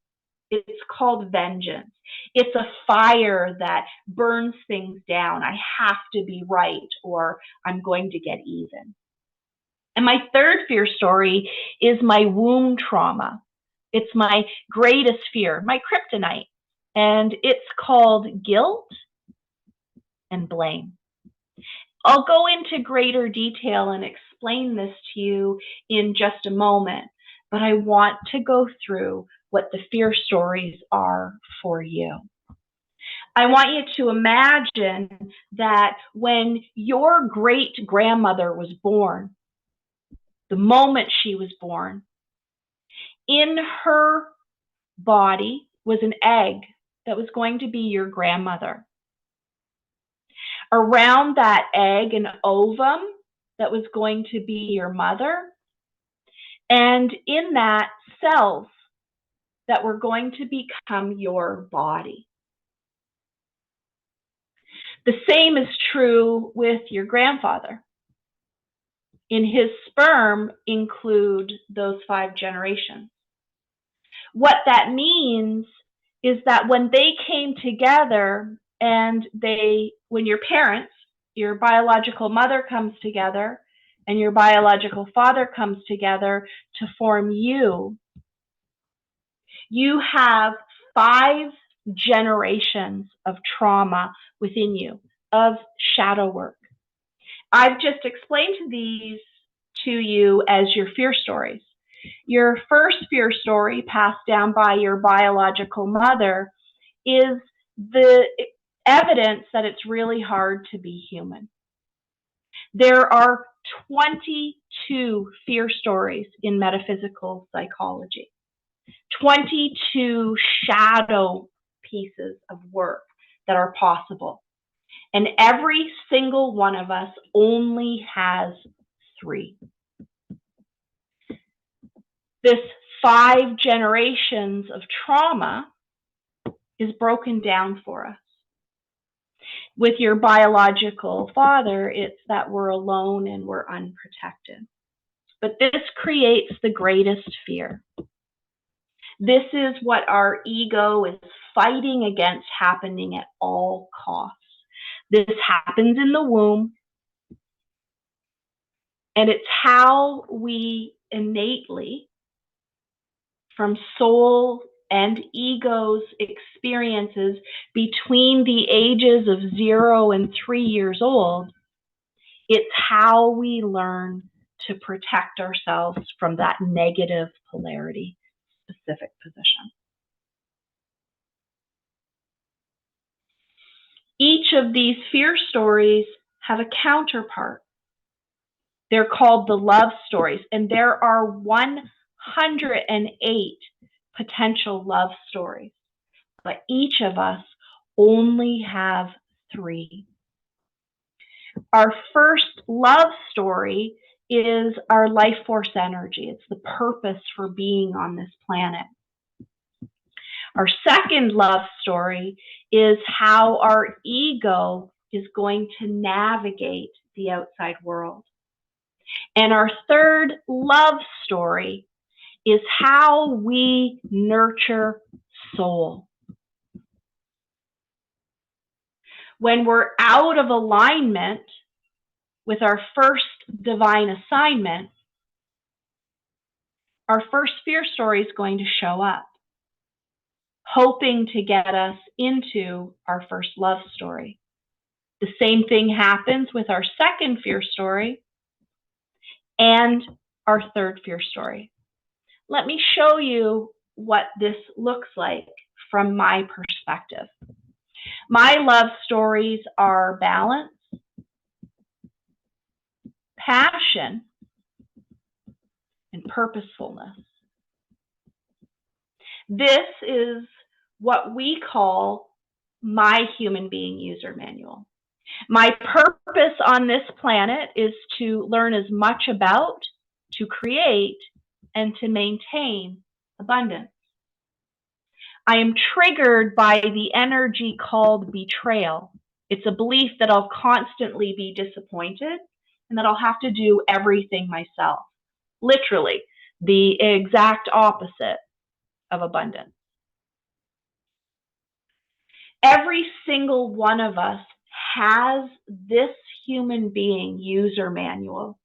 It's called vengeance. It's a fire that burns things down. I have to be right, or I'm going to get even. And my third fear story is my womb trauma. It's my greatest fear, my kryptonite, and it's called guilt and blame. I'll go into greater detail and explain this to you in just a moment, but I want to go through what the fear stories are for you. I want you to imagine that when your great-grandmother was born, the moment she was born, in her body was an egg that was going to be your grandmother. Around that egg, an ovum that was going to be your mother, and in that, cells that were going to become your body. The same is true with your grandfather. In his sperm include those 5 generations. What that means is that when they came together and when your parents your biological mother comes together and your biological father comes together to form you, you have 5 generations of trauma within you, of shadow work. I've just explained these to you as your fear stories. Your first fear story passed down by your biological mother is the evidence that it's really hard to be human. There are 22 fear stories in metaphysical psychology, 22 shadow pieces of work that are possible. And every single one of us only has 3. This 5 generations of trauma is broken down for us. With your biological father, it's that we're alone and we're unprotected. But this creates the greatest fear. This is what our ego is fighting against happening at all costs. This happens in the womb, and it's how we innately, from soul and ego's experiences between the ages of 0 and 3 years old, it's how we learn to protect ourselves from that negative polarity specific position. Each of these fear stories have a counterpart. They're called the love stories, and there are 108 potential love stories, but each of us only have 3. Our first love story is our life force energy. It's the purpose for being on this planet. Our second love story is how our ego is going to navigate the outside world. And our third love story is how we nurture soul. When we're out of alignment with our first divine assignment, our first fear story is going to show up, hoping to get us into our first love story. The same thing happens with our second fear story and our third fear story. Let me show you what this looks like from my perspective. My love stories are balance, passion, and purposefulness. This is what we call my human being user manual. My purpose on this planet is to learn as much about, to create, and to maintain abundance. I am triggered by the energy called betrayal. It's a belief that I'll constantly be disappointed and that I'll have to do everything myself. Literally, the exact opposite of abundance. Every single one of us has this human being user manual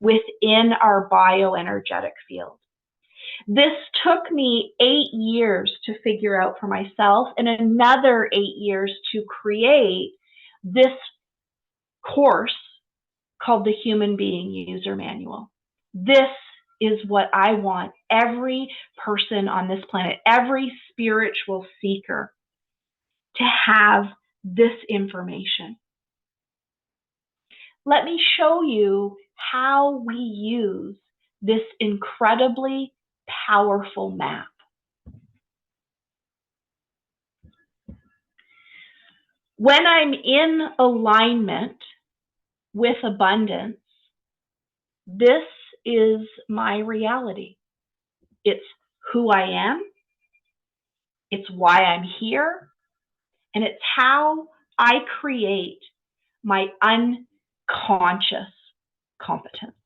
within our bioenergetic field. This took me 8 years to figure out for myself and another 8 years to create this course called the Human Being User Manual. This is what I want every person on this planet, every spiritual seeker, to have this information. Let me show you how we use this incredibly powerful map. When I'm in alignment with abundance, this is my reality. It's who I am, it's why I'm here, and it's how I create my unconscious competence.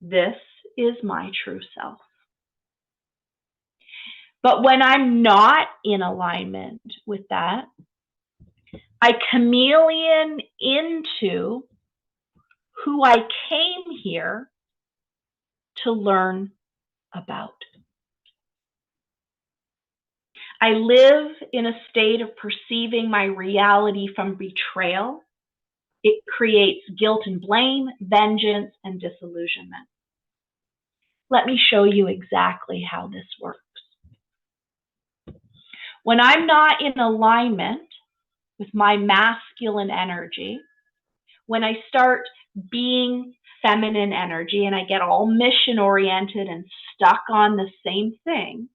This is my true self. But when I'm not in alignment with that, I chameleon into who I came here to learn about. I live in a state of perceiving my reality from betrayal. It creates guilt and blame, vengeance, and disillusionment. Let me show you exactly how this works. When I'm not in alignment with my masculine energy, when I start being feminine energy and I get all mission oriented and stuck on the same thing,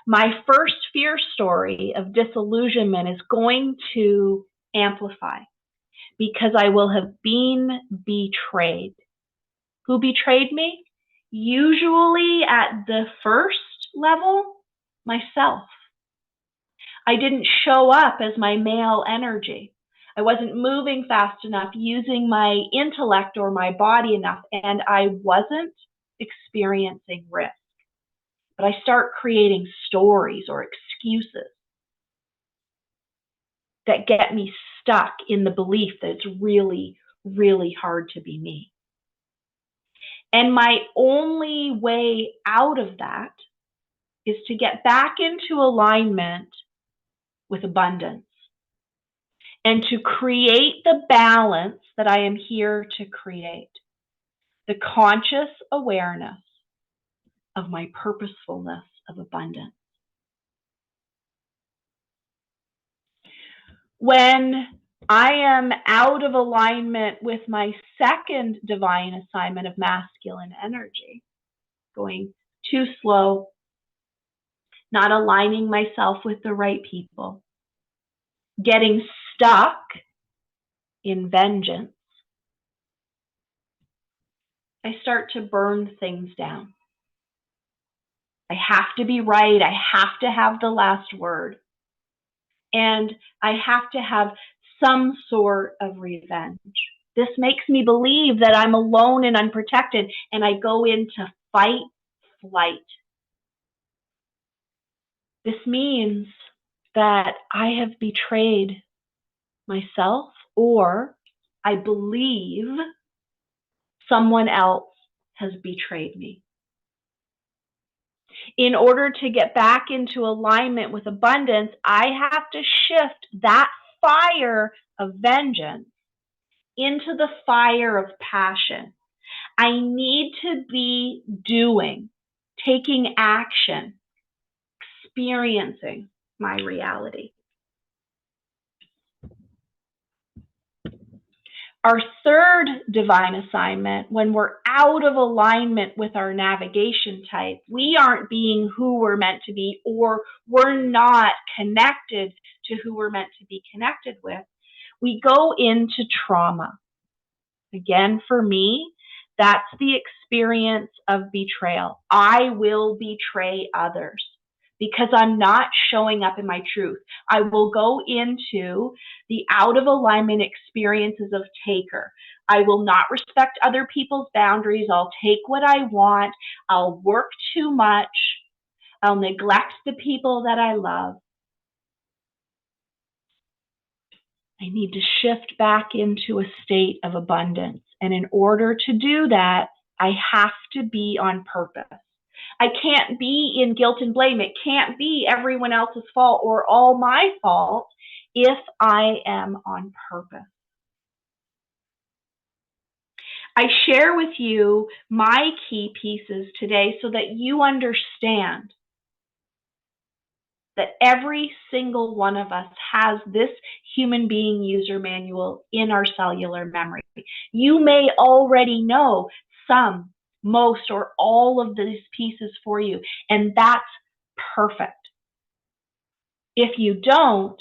my first fear story of disillusionment is going to amplify because I will have been betrayed. Who betrayed me? Usually at the first level, myself. I didn't show up as my male energy. I wasn't moving fast enough, using my intellect or my body enough, and I wasn't experiencing risk. But I start creating stories or excuses that get me stuck in the belief that it's really, really hard to be me. And my only way out of that is to get back into alignment with abundance and to create the balance that I am here to create. The conscious awareness of my purposefulness of abundance. When I am out of alignment with my second divine assignment of masculine energy, going too slow, not aligning myself with the right people, getting stuck in vengeance, I start to burn things down. I have to be right. I have to have the last word. And I have to have some sort of revenge. This makes me believe that I'm alone and unprotected, and I go into fight, flight. This means that I have betrayed myself, or I believe someone else has betrayed me. In order to get back into alignment with abundance, I have to shift that fire of vengeance into the fire of passion. I need to be doing, taking action, experiencing my reality. Our third divine assignment, when we're out of alignment with our navigation type, we aren't being who we're meant to be, or we're not connected to who we're meant to be connected with. We go into trauma. Again, for me, that's the experience of betrayal. I will betray others because I'm not showing up in my truth. I will go into the out of alignment experiences of taker. I will not respect other people's boundaries. I'll take what I want. I'll work too much. I'll neglect the people that I love. I need to shift back into a state of abundance. And in order to do that, I have to be on purpose. I can't be in guilt and blame. It can't be everyone else's fault or all my fault if I am on purpose. I share with you my key pieces today so that you understand that every single one of us has this human being user manual in our cellular memory. You may already know some, most, or all of these pieces for you, and that's perfect. If you don't,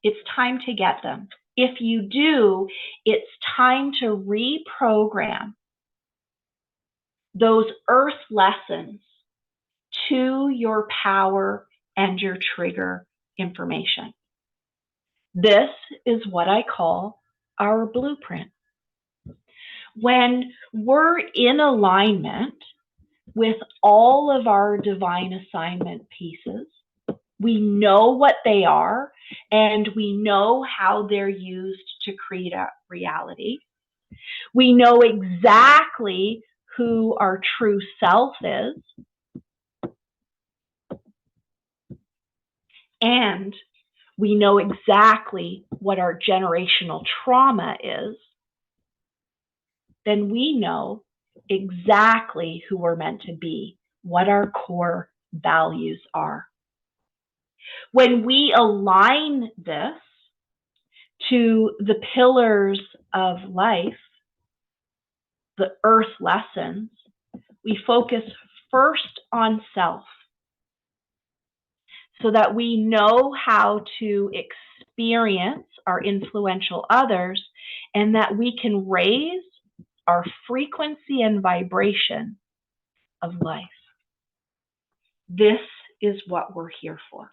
it's time to get them. If you do, it's time to reprogram those earth lessons to your power and your trigger information. This is what I call our blueprint. When we're in alignment with all of our divine assignment pieces, we know what they are, and we know how they're used to create a reality. We know exactly who our true self is, and we know exactly what our generational trauma is. Then we know exactly who we're meant to be, what our core values are. When we align this to the pillars of life, the earth lessons, we focus first on self so that we know how to experience our influential others and that we can raise our frequency and vibration of life. This is what we're here for.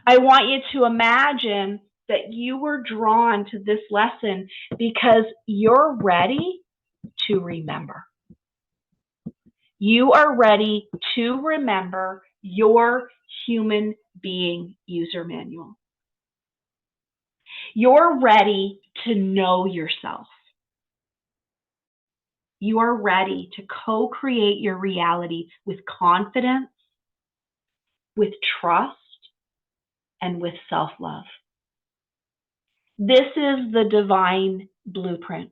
I want you to imagine that you were drawn to this lesson because you're ready to remember. You are ready to remember your human being user manual. You're ready to know yourself. You are ready to co-create your reality with confidence, with trust, and with self-love. This is the divine blueprint.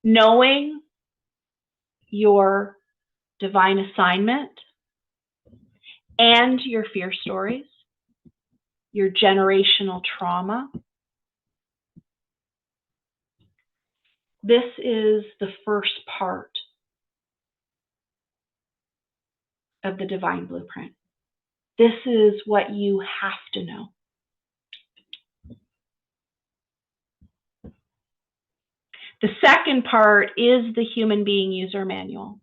Knowing your divine assignment and your fear stories, your generational trauma. This is the first part of the divine blueprint. This is what you have to know. The second part is the human being user manual.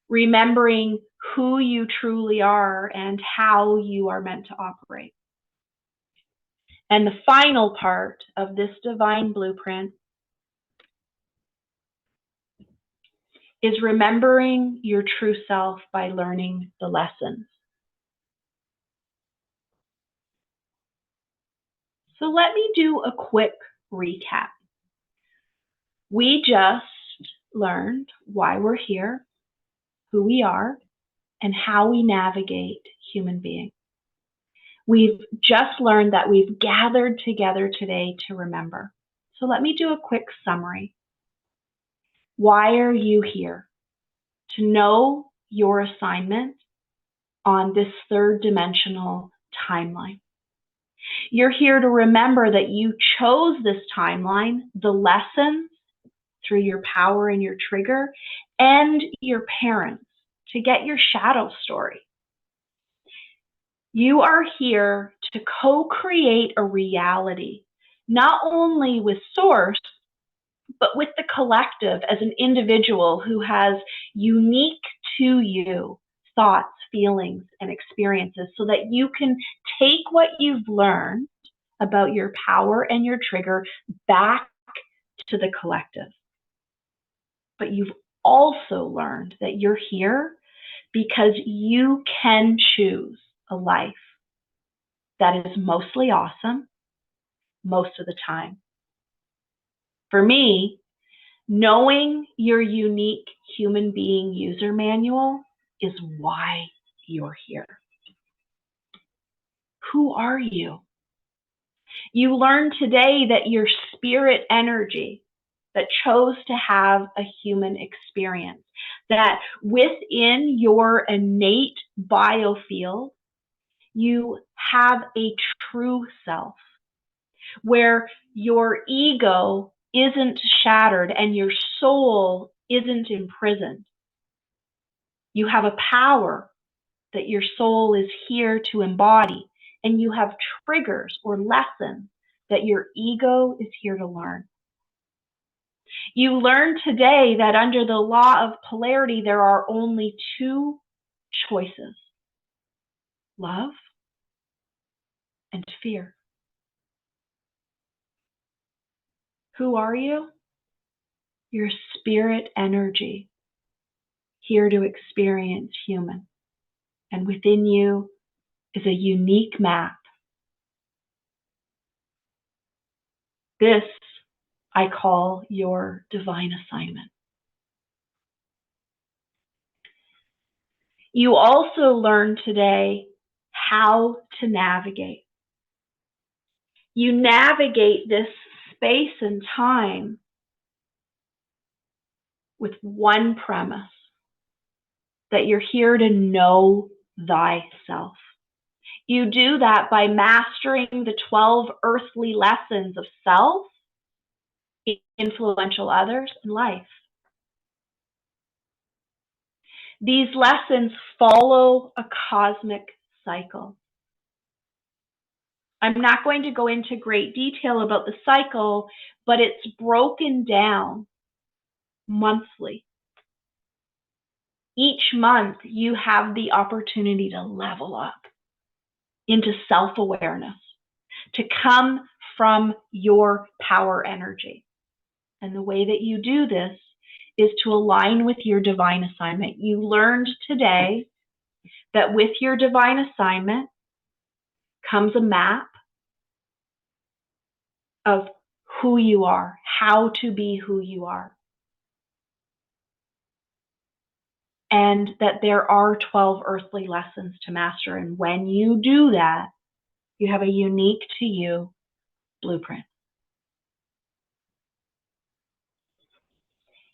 Remembering who you truly are and how you are meant to operate. And the final part of this divine blueprint is remembering your true self by learning the lessons. So let me do a quick recap. We just learned why we're here, who we are, and how we navigate human being. We've just learned that we've gathered together today to remember. So let me do a quick summary. Why are you here? To know your assignment on this third dimensional timeline. You're here to remember that you chose this timeline, the lessons through your power and your trigger, and your parents to get your shadow story. You are here to co-create a reality, not only with Source, but with the collective as an individual who has unique to you thoughts, feelings, and experiences so that you can take what you've learned about your power and your trigger back to the collective. But you've also learned that you're here because you can choose a life that is mostly awesome most of the time. For me, knowing your unique human being user manual is why you're here. Who are you? You learned today that your spirit energy that chose to have a human experience, that within your innate biofield, you have a true self where your ego isn't shattered and your soul isn't imprisoned. You have a power that your soul is here to embody, and you have triggers or lessons that your ego is here to learn. You learned today that under the law of polarity, there are only two choices: love and fear. Who are you? Your spirit energy, here to experience human. And within you is a unique map. This I call your divine assignment. You also learned today how to navigate. You navigate this space and time with one premise, that you're here to know thyself. You do that by mastering the 12 earthly lessons of self, influential others, and life. These lessons follow a cosmic cycle. I'm not going to go into great detail about the cycle, but it's broken down monthly. Each month, you have the opportunity to level up into self-awareness, to come from your power energy. And the way that you do this is to align with your divine assignment. You learned today that with your divine assignment comes a map of who you are, how to be who you are. And that there are 12 earthly lessons to master. And when you do that, you have a unique to you blueprint.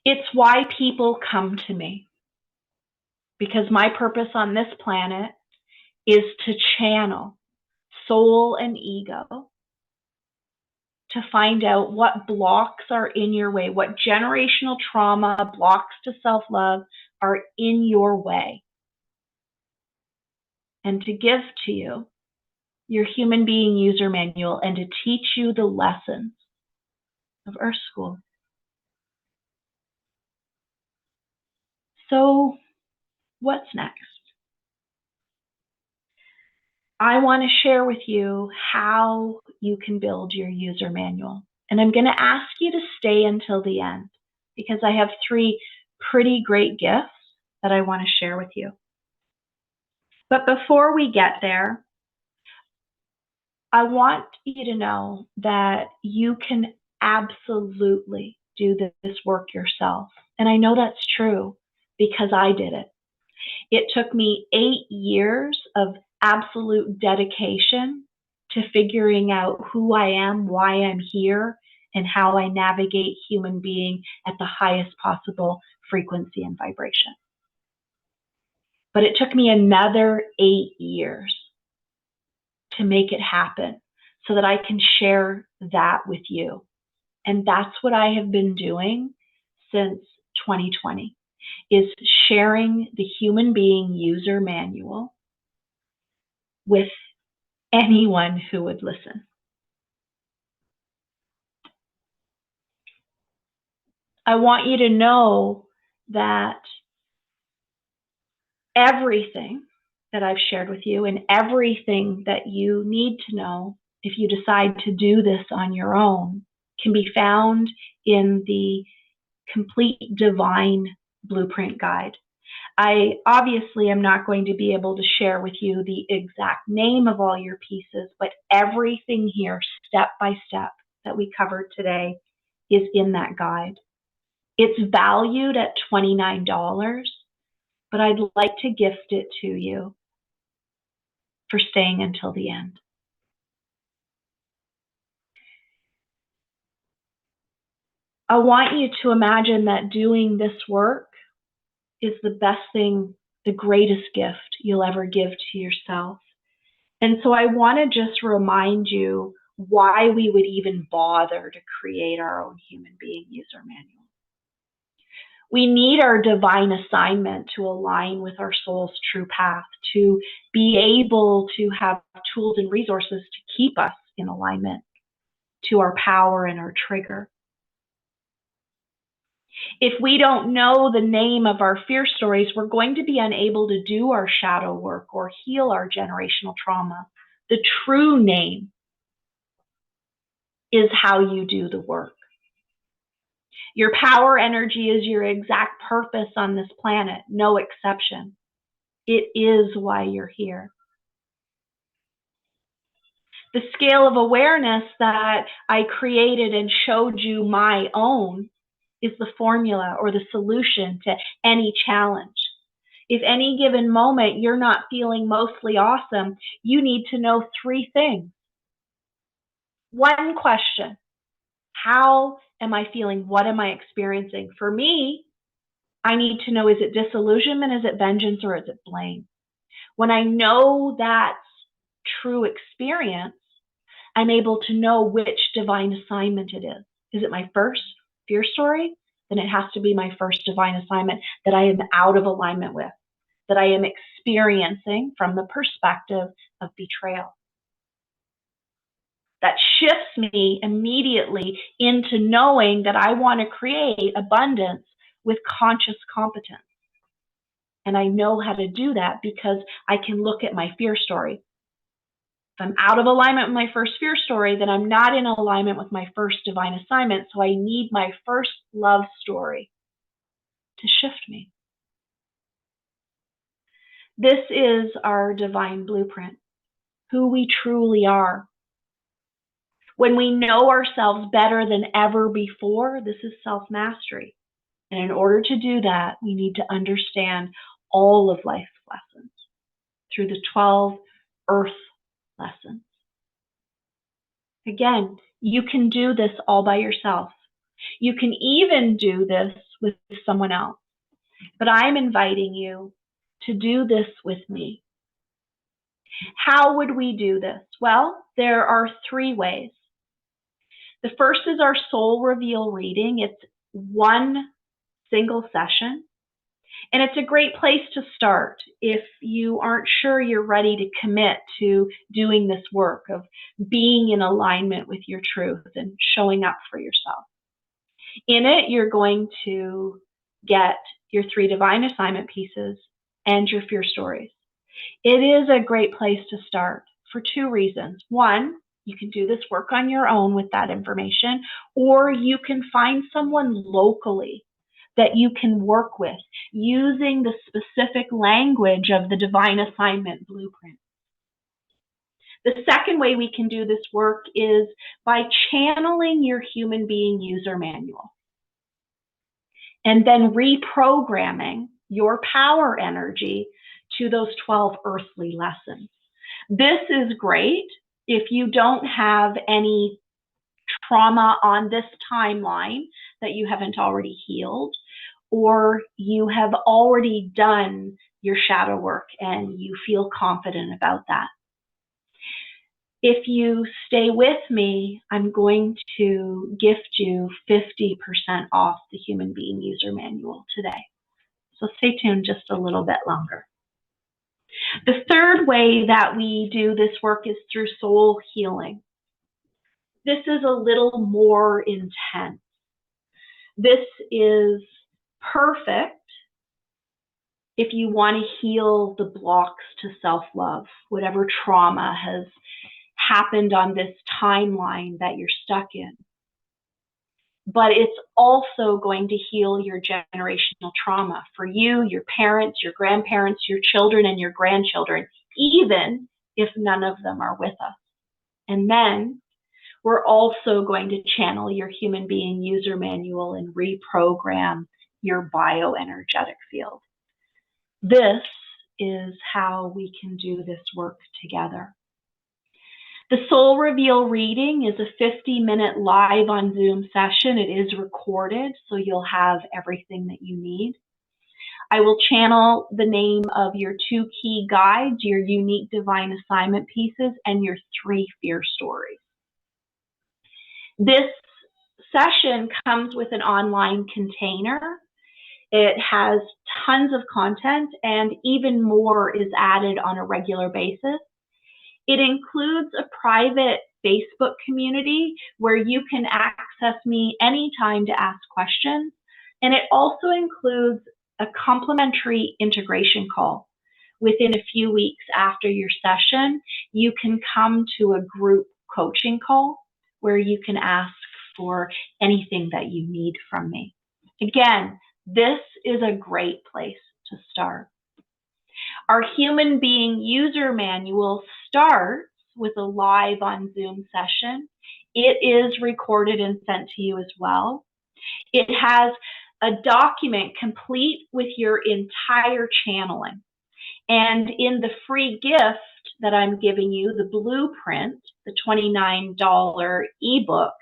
It's why people come to me. Because my purpose on this planet is to channel soul and ego to find out what blocks are in your way, what generational trauma, blocks to self-love are in your way. And to give to you your human being user manual and to teach you the lessons of Earth School. So what's next? I want to share with you how you can build your user manual. And I'm going to ask you to stay until the end because I have 3 pretty great gifts that I want to share with you. But before we get there, I want you to know that you can absolutely do this work yourself. And I know that's true because I did it. It took me 8 years of absolute dedication to figuring out who I am, why I'm here, and how I navigate human being at the highest possible frequency and vibration. But it took me another 8 years to make it happen so that I can share that with you. And that's what I have been doing since 2020, is sharing the human being user manual with anyone who would listen. I want you to know that everything that I've shared with you and everything that you need to know if you decide to do this on your own can be found in the Complete Divine Blueprint Guide. I obviously am not going to be able to share with you the exact name of all your pieces, but everything here, step by step, that we covered today is in that guide. It's valued at $29, but I'd like to gift it to you for staying until the end. I want you to imagine that doing this work is the best thing, the greatest gift you'll ever give to yourself. And so I want to just remind you why we would even bother to create our own human being user manual. We need our divine assignment to align with our soul's true path, to be able to have tools and resources to keep us in alignment to our power and our trigger. If we don't know the name of our fear stories, we're going to be unable to do our shadow work or heal our generational trauma. The true name is how you do the work. Your power energy is your exact purpose on this planet, no exception. It is why you're here. The scale of awareness that I created and showed you my own is the formula or the solution to any challenge. If any given moment you're not feeling mostly awesome, you need to know 3 things. One question: how am I feeling? What am I experiencing? For me, I need to know, is it disillusionment, is it vengeance, or is it blame? When I know that's true experience, I'm able to know which divine assignment it is. Is it my first fear story? Then it has to be my first divine assignment that I am out of alignment with, that I am experiencing from the perspective of betrayal. That shifts me immediately into knowing that I want to create abundance with conscious competence. And I know how to do that because I can look at my fear story. If I'm out of alignment with my first fear story, then I'm not in alignment with my first divine assignment. So I need my first love story to shift me. This is our divine blueprint, who we truly are. When we know ourselves better than ever before, this is self-mastery. And in order to do that, we need to understand all of life's lessons through the 12 earth lessons. Again, you can do this all by yourself. You can even do this with someone else. But I'm inviting you to do this with me. How would we do this? Well, there are 3 ways. The first is our soul reveal reading. It's one single session. And it's a great place to start if you aren't sure you're ready to commit to doing this work of being in alignment with your truth and showing up for yourself. In it, you're going to get your 3 divine assignment pieces and your fear stories. It is a great place to start for 2 reasons. One, you can do this work on your own with that information, or you can find someone locally that you can work with using the specific language of the divine assignment blueprint. The second way we can do this work is by channeling your human being user manual and then reprogramming your power energy to those 12 earthly lessons. This is great if you don't have any trauma on this timeline that you haven't already healed, or you have already done your shadow work and you feel confident about that. If you stay with me, I'm going to gift you 50% off the Human Being User Manual today. So stay tuned just a little bit longer. The third way that we do this work is through soul healing. This is a little more intense. This is perfect if you want to heal the blocks to self-love, whatever trauma has happened on this timeline that you're stuck in. But it's also going to heal your generational trauma for you, your parents, your grandparents, your children, and your grandchildren, even if none of them are with us. And then we're also going to channel your human being user manual and reprogram your bioenergetic field. This is how we can do this work together. The Soul Reveal reading is a 50-minute live on Zoom session. It is recorded, so you'll have everything that you need. I will channel the name of your 2 key guides, your unique divine assignment pieces, and your 3 fear stories. This session comes with an online container. It has tons of content, and even more is added on a regular basis. It includes a private Facebook community where you can access me anytime to ask questions. And it also includes a complimentary integration call. Within a few weeks after your session, you can come to a group coaching call where you can ask for anything that you need from me. Again, this is a great place to start. Our Human Being User Manual starts with a live on Zoom session. It is recorded and sent to you as well. It has a document complete with your entire channeling. And in the free gift that I'm giving you, the blueprint, the $29 ebook,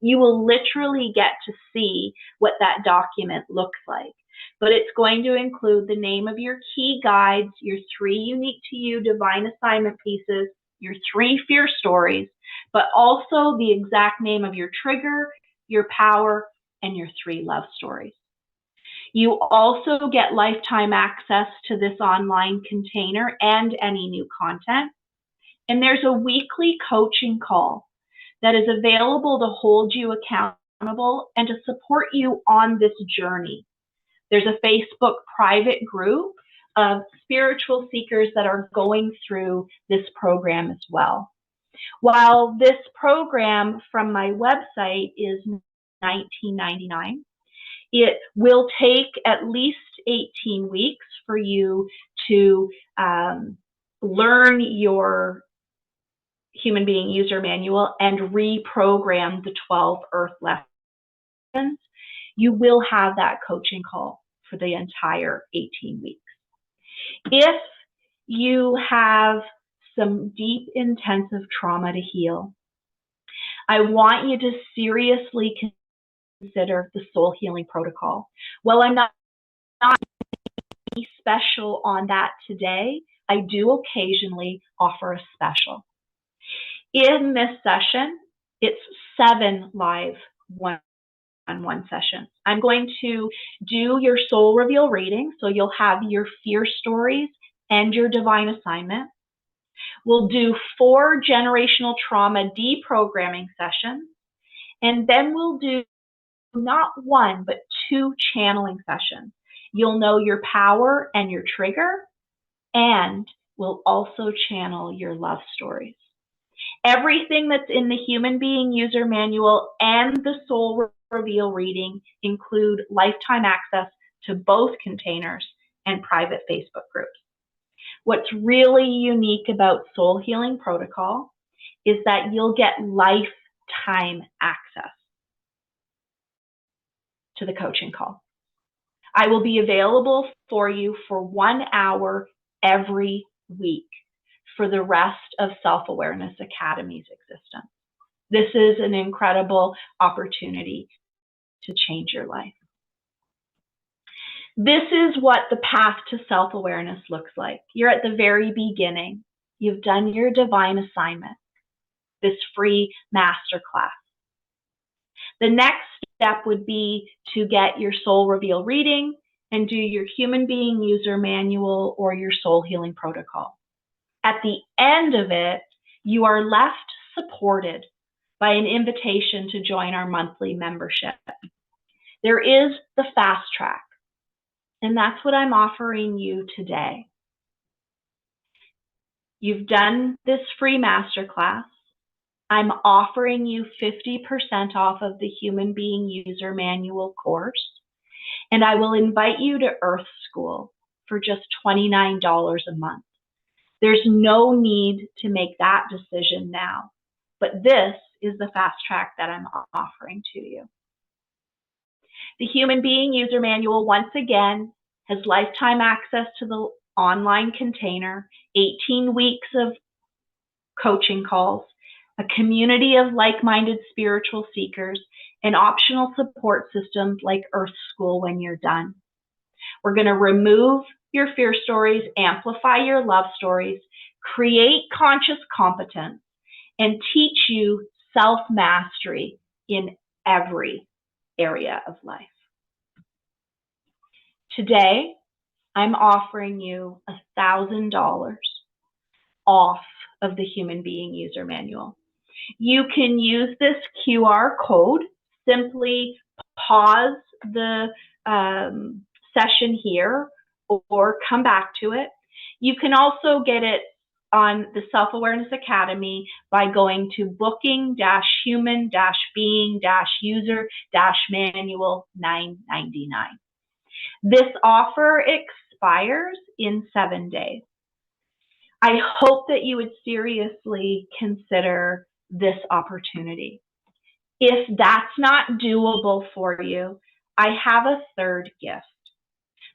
you will literally get to see what that document looks like. But it's going to include the name of your key guides, your 3 unique to you divine assignment pieces, your 3 fear stories, but also the exact name of your trigger, your power, and your 3 love stories. You also get lifetime access to this online container and any new content. And there's a weekly coaching call that is available to hold you accountable and to support you on this journey. There's a Facebook private group of spiritual seekers that are going through this program as well. While this program from my website is $19.99, it will take at least 18 weeks for you to learn your human being user manual and reprogram the 12 earth lessons. You will have that coaching call for the entire 18 weeks. If you have some deep, intensive trauma to heal, I want you to seriously consider the soul healing protocol. Well, I'm not special on that today. I do occasionally offer a special. In this session, it's 7 live one-on-one sessions. I'm going to do your soul reveal reading, so you'll have your fear stories and your divine assignment. We'll do 4 generational trauma deprogramming sessions, and then we'll do not 1, but 2 channeling sessions. You'll know your power and your trigger, and we'll also channel your love stories. Everything that's in the human being user manual and the soul reveal reading include lifetime access to both containers and private Facebook groups. What's really unique about Soul Healing Protocol is that you'll get lifetime access to the coaching call. I will be available for you for 1 hour every week for the rest of Self-Awareness Academy's existence. This is an incredible opportunity to change your life. This is what the path to self-awareness looks like. You're at the very beginning. You've done your divine assignment, this free masterclass. The next step would be to get your soul reveal reading and do your human being user manual or your soul healing protocol. At the end of it, you are left supported by an invitation to join our monthly membership. There is the fast track, and that's what I'm offering you today. You've done this free masterclass. I'm offering you 50% off of the Human Being User Manual course, and I will invite you to Earth School for just $29 a month. There's no need to make that decision now, but this is the fast track that I'm offering to you. The Human Being User Manual, once again, has lifetime access to the online container, 18 weeks of coaching calls, a community of like-minded spiritual seekers, and optional support systems like Earth School when you're done. We're going to remove your fear stories, amplify your love stories, create conscious competence, and teach you self-mastery in every area of life. Today, I'm offering you $1,000 off of the Human Being User Manual. You can use this QR code. Simply pause the session here or come back to it. You can also get it on the Self-Awareness Academy by going to booking-human-being-user-manual $9.99. This offer expires in 7 days. I hope that you would seriously consider this opportunity. If that's not doable for you, I have a third gift.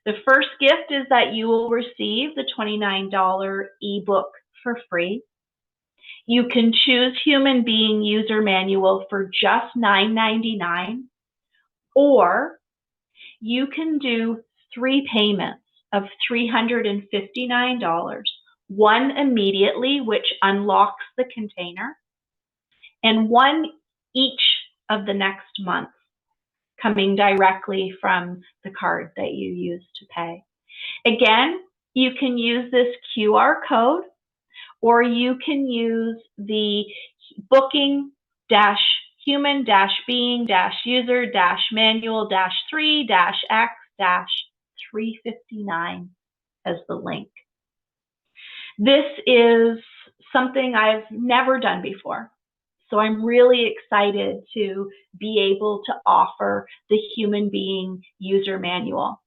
The first gift is that you will receive the $29 ebook for free. You can choose Human Being User Manual for just $9.99, or you can do 3 payments of $359, one immediately, which unlocks the container, and one each of the next month, coming directly from the card that you use to pay. Again, you can use this QR code, or you can use the booking human being user manual 3 X 359 as the link. This is something I've never done before. So I'm really excited to be able to offer the Human Being User Manual.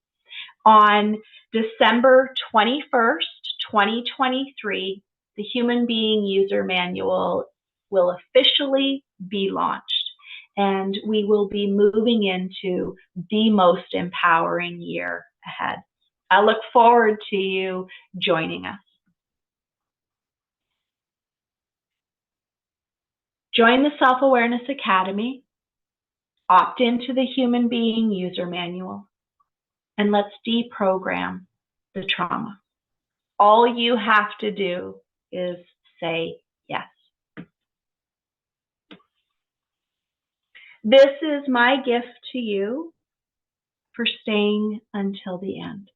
On December 21st, 2023, the Human Being User Manual will officially be launched, and we will be moving into the most empowering year ahead. I look forward to you joining us. Join the Self-Awareness Academy, opt into the Human Being User Manual, and let's deprogram the trauma. All you have to do is say yes. This is my gift to you for staying until the end.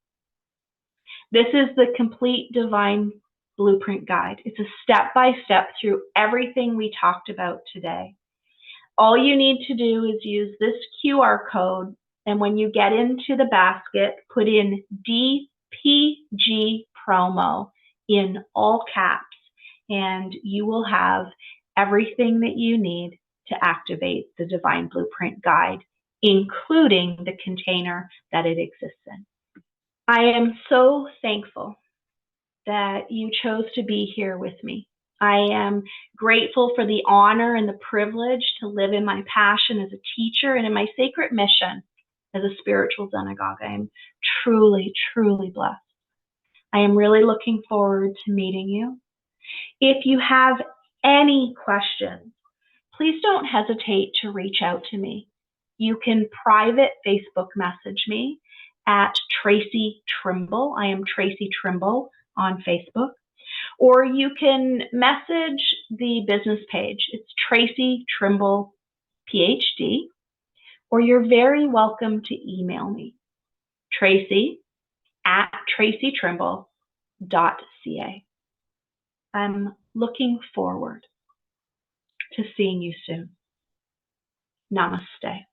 This is the complete Divine Blueprint Guide. It's a step-by-step through everything we talked about today. All you need to do is use this QR code, and when you get into the basket, put in DPG promo in all caps, and you will have everything that you need to activate the Divine Blueprint Guide, including the container that it exists in. I am so thankful that you chose to be here with me. I am grateful for the honor and the privilege to live in my passion as a teacher and in my sacred mission as a spiritual Zenagogue. I am truly, truly blessed. I am really looking forward to meeting you. If you have any questions, please don't hesitate to reach out to me. You can private Facebook message me at Traci Trimble. I am Traci Trimble on Facebook. Or you can message the business page. It's Traci Trimble, PhD. Or you're very welcome to email me, Traci at tracitrimble.ca. I'm looking forward to seeing you soon. Namaste.